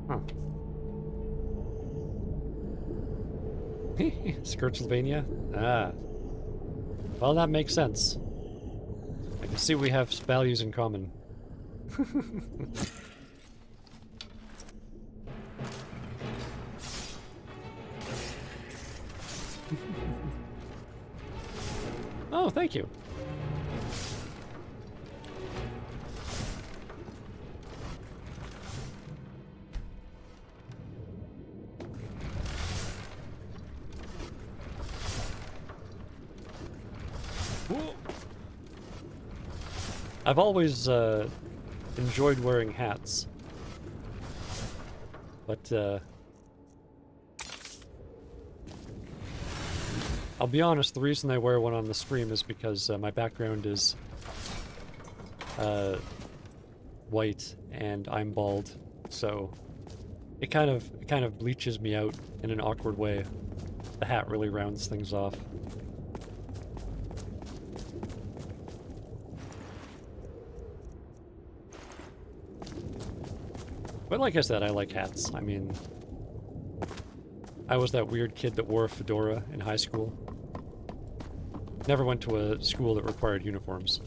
Huh. Skirtsylvania? Ah. Well, that makes sense. I can see we have values in common. Oh, thank you. I've always enjoyed wearing hats, but I'll be honest, the reason I wear one on the stream is because my background is white and I'm bald, so it kind of bleaches me out in an awkward way. The hat really rounds things off. But like I said, I like hats. I mean, I was that weird kid that wore a fedora in high school. Never went to a school that required uniforms.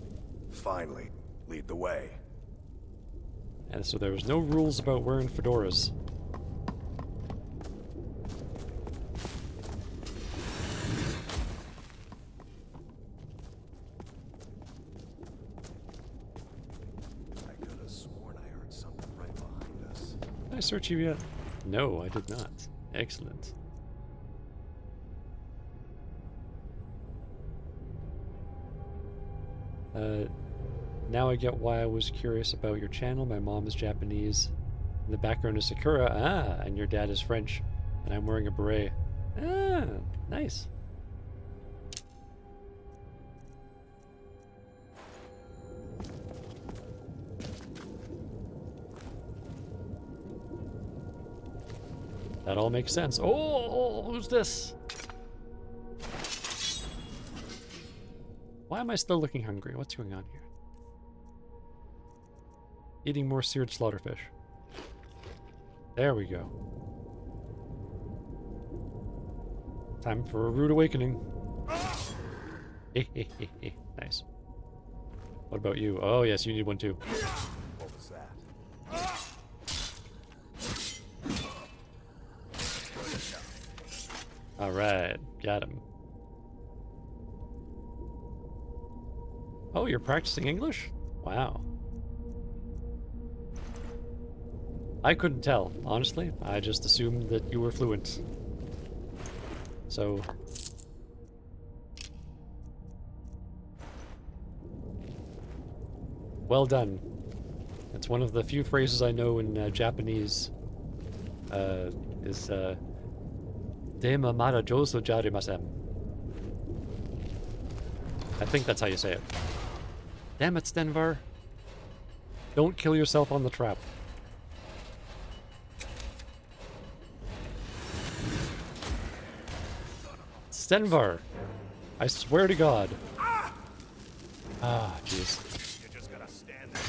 Finally, lead the way. And so there was no rules about wearing fedoras. Did I search you yet? No, I did not. Excellent. Now I get why I was curious about your channel. My mom is Japanese. In the background is Sakura. Ah, and your dad is French. And I'm wearing a beret. Ah, nice. That all makes sense. Oh, who's this? Why am I still looking hungry? What's going on here? Eating more seared slaughterfish. There we go. Time for a rude awakening. Nice. What about you? Oh, yes, you need one too. What was that? All right, got him. Oh, you're practicing English? Wow. I couldn't tell, honestly. I just assumed that you were fluent. So... well done. It's one of the few phrases I know in Japanese. Is Dema mara jouso jarimasen. I think that's how you say it. Damn it, Stenvar. Don't kill yourself on the trap. Stenvar! I swear to God. Ah, jeez. You just gotta stand there.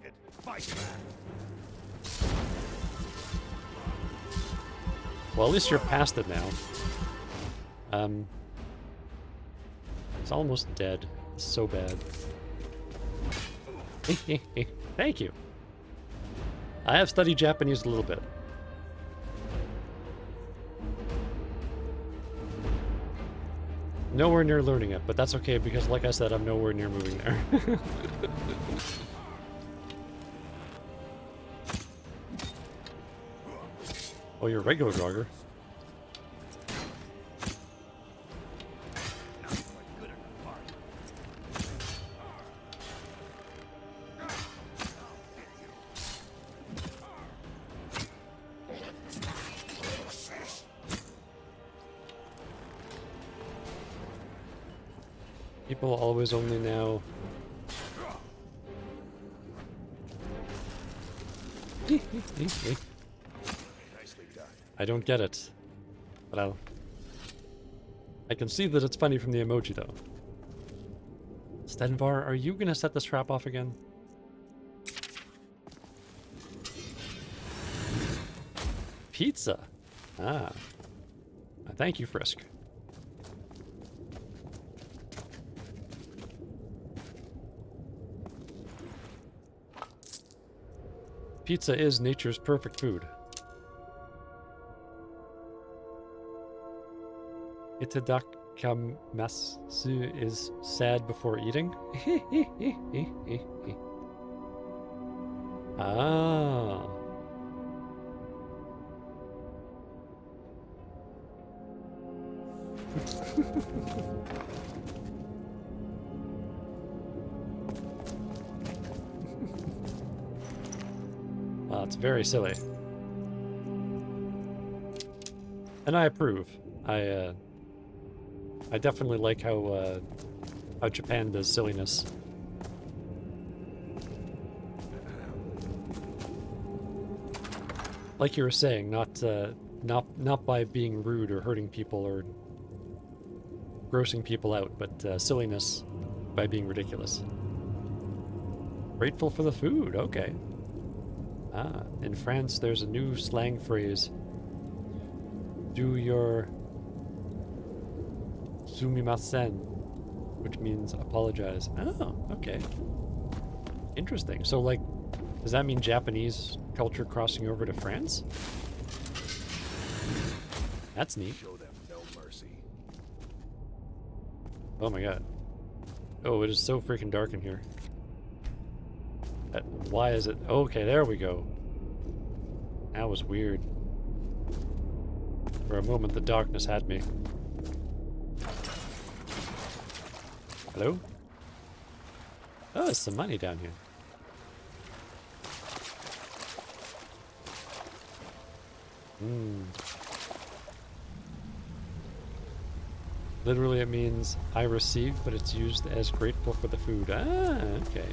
It fight back. Well, at least you're past it now. It's almost dead. It's so bad. Thank you. I have studied Japanese a little bit. Nowhere near learning it, but that's okay because, like I said, I'm nowhere near moving there. Oh, you're a regular jogger. People always only now. I don't get it. But I can see that it's funny from the emoji though. Stenvar, are you gonna set this trap off again? Pizza. Ah. Thank you, Frisk. Pizza is nature's perfect food. Itadakamasu is sad before eating. Ah. Well, it's very silly. And I approve. I definitely like how Japan does silliness. Like you were saying, not by being rude or hurting people or grossing people out, but silliness by being ridiculous. Grateful for the food, okay. Ah, in France there's a new slang phrase. Do your sumimasen, which means apologize. Oh, okay. Interesting. So, like, does that mean Japanese culture crossing over to France? That's neat. Show them no mercy. Oh my god. Oh, it is so freaking dark in here. Why is it? Okay, there we go. That was weird. For a moment, the darkness had me. Hello? Oh, there's some money down here. Literally, it means I received, but it's used as grateful for the food. Ah, okay.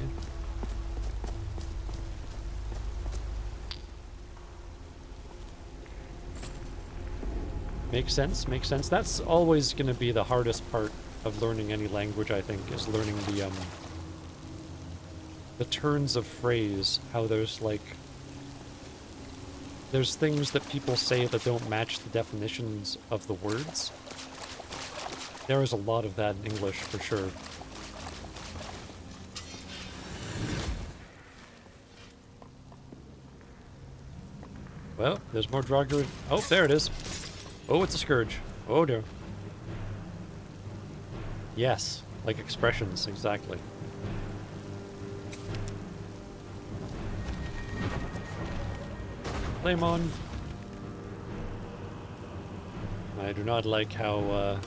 Makes sense, makes sense. That's always going to be the hardest part of learning any language, I think, is learning the turns of phrase. How there's, like... There's things that people say that don't match the definitions of the words. There is a lot of that in English, for sure. Well, there's more Draugr. Oh, there it is. Oh, it's a scourge. Oh, dear. Yes, like expressions, exactly. Flame on. I do not like how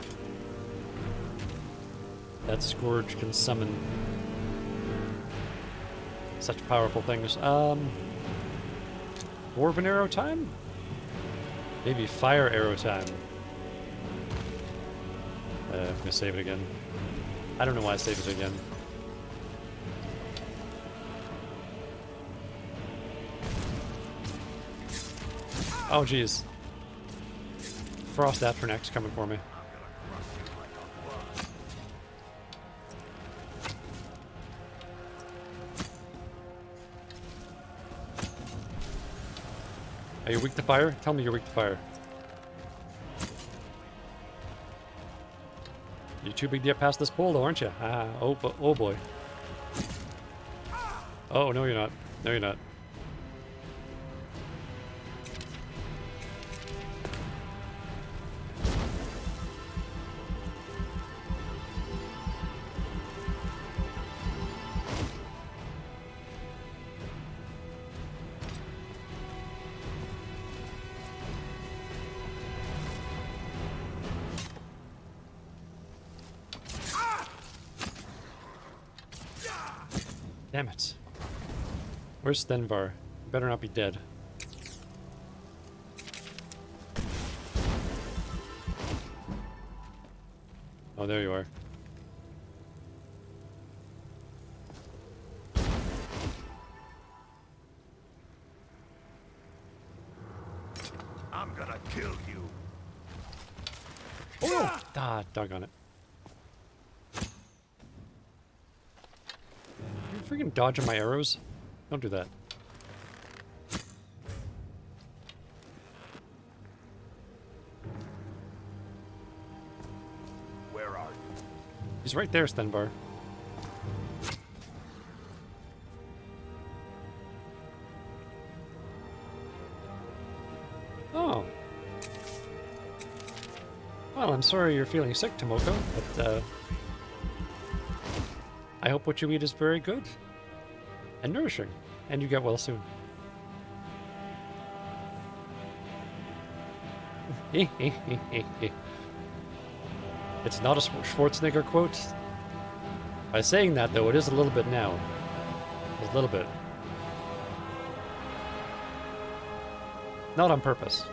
that scourge can summon such powerful things. Dwarven arrow time? Maybe fire arrow time. I'm gonna save it again. I don't know why I saved it again. Oh jeez. Frost Afterneck's coming for me. Are you weak to fire? Tell me you're weak to fire. You're too big to get past this pole, though, aren't you? Ah, oh boy. Oh, no, you're not. No, you're not. Damn it. Where's Stenvar? Better not be dead. Oh, there you are. I'm gonna kill you. Oh! Ah, doggone it. You're freaking dodging my arrows? Don't do that. Where are you? He's right there, Stenvar. Oh. Well, I'm sorry you're feeling sick, Tomoko, but, I hope what you eat is very good and nourishing, and you get well soon. It's not a Schwarzenegger quote. By saying that, though, it is a little bit now. A little bit. Not on purpose.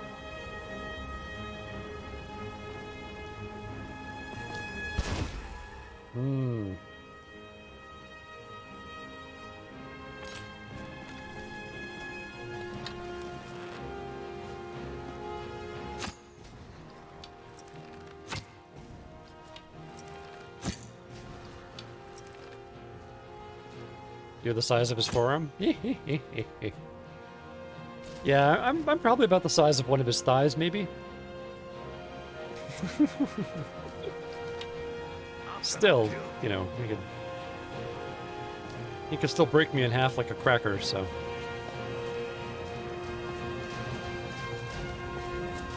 Hmm. You're the size of his forearm? Yeah, I'm probably about the size of one of his thighs, maybe. Still, you know, he could still break me in half like a cracker, so.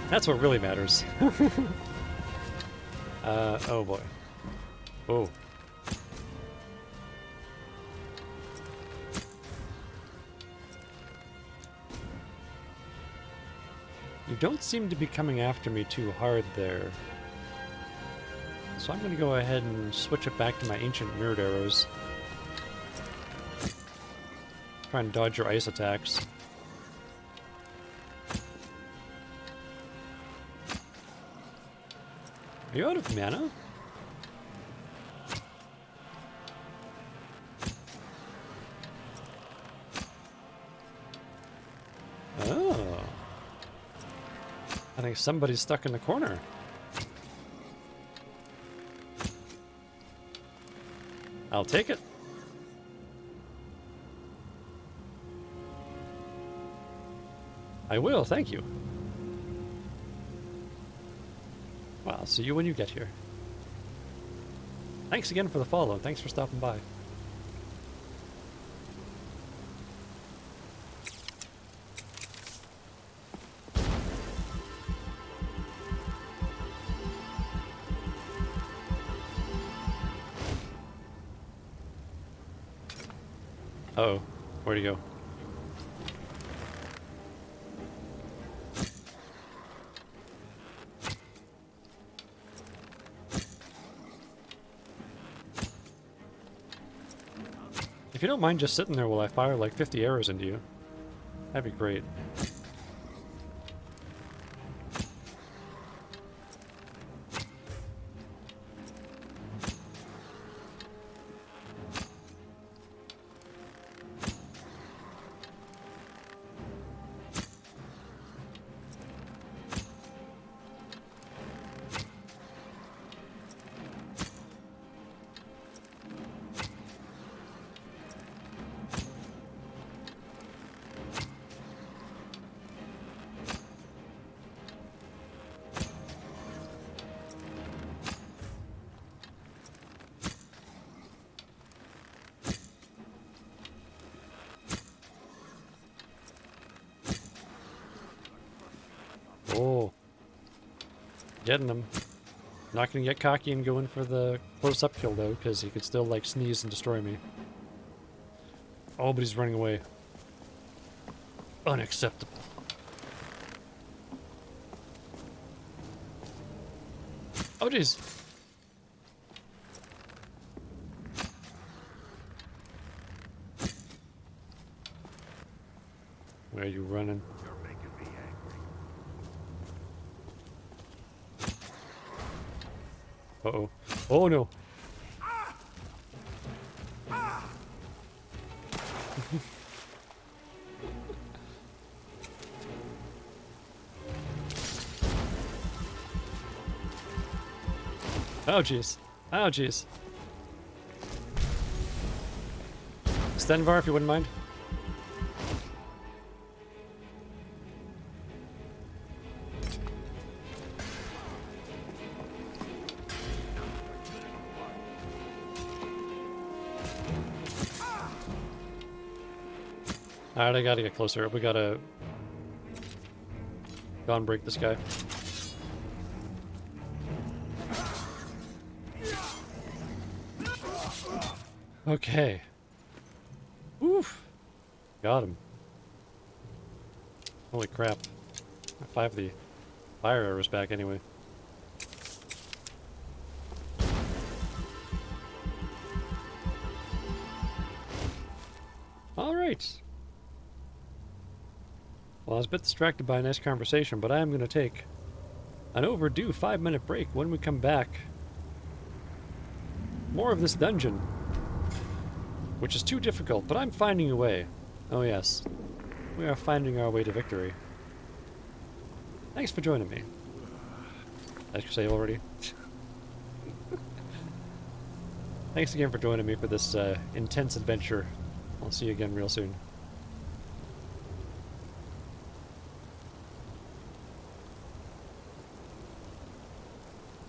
That's what really matters. Oh boy. Oh. You don't seem to be coming after me too hard there. So I'm going to go ahead and switch it back to my ancient mirrored arrows. Try and dodge your ice attacks. Are you out of mana? Oh. I think somebody's stuck in the corner. I'll take it. I will, thank you. Well, I'll see you when you get here. Thanks again for the follow. Thanks for stopping by. Uh-oh. Where'd he go? If you don't mind just sitting there while I fire like 50 arrows into you, that'd be great. Oh. Getting him. Not gonna get cocky and go in for the close-up kill though, because he could still like sneeze and destroy me. Oh, but he's running away. Unacceptable. Oh jeez. Where are you running? Uh-oh. Oh no. Oh jeez. Oh jeez. Stenvar, if you wouldn't mind. Alright, I gotta get closer. We gotta go and break this guy. Okay. Oof. Got him. Holy crap. 5 of the fire arrows back anyway. Alright. Well, I was a bit distracted by a nice conversation, but I am going to take an overdue 5-minute break. When we come back, more of this dungeon, which is too difficult, but I'm finding a way. Oh yes, we are finding our way to victory. Thanks for joining me. Did I say already? Thanks again for joining me for this intense adventure. I'll see you again real soon.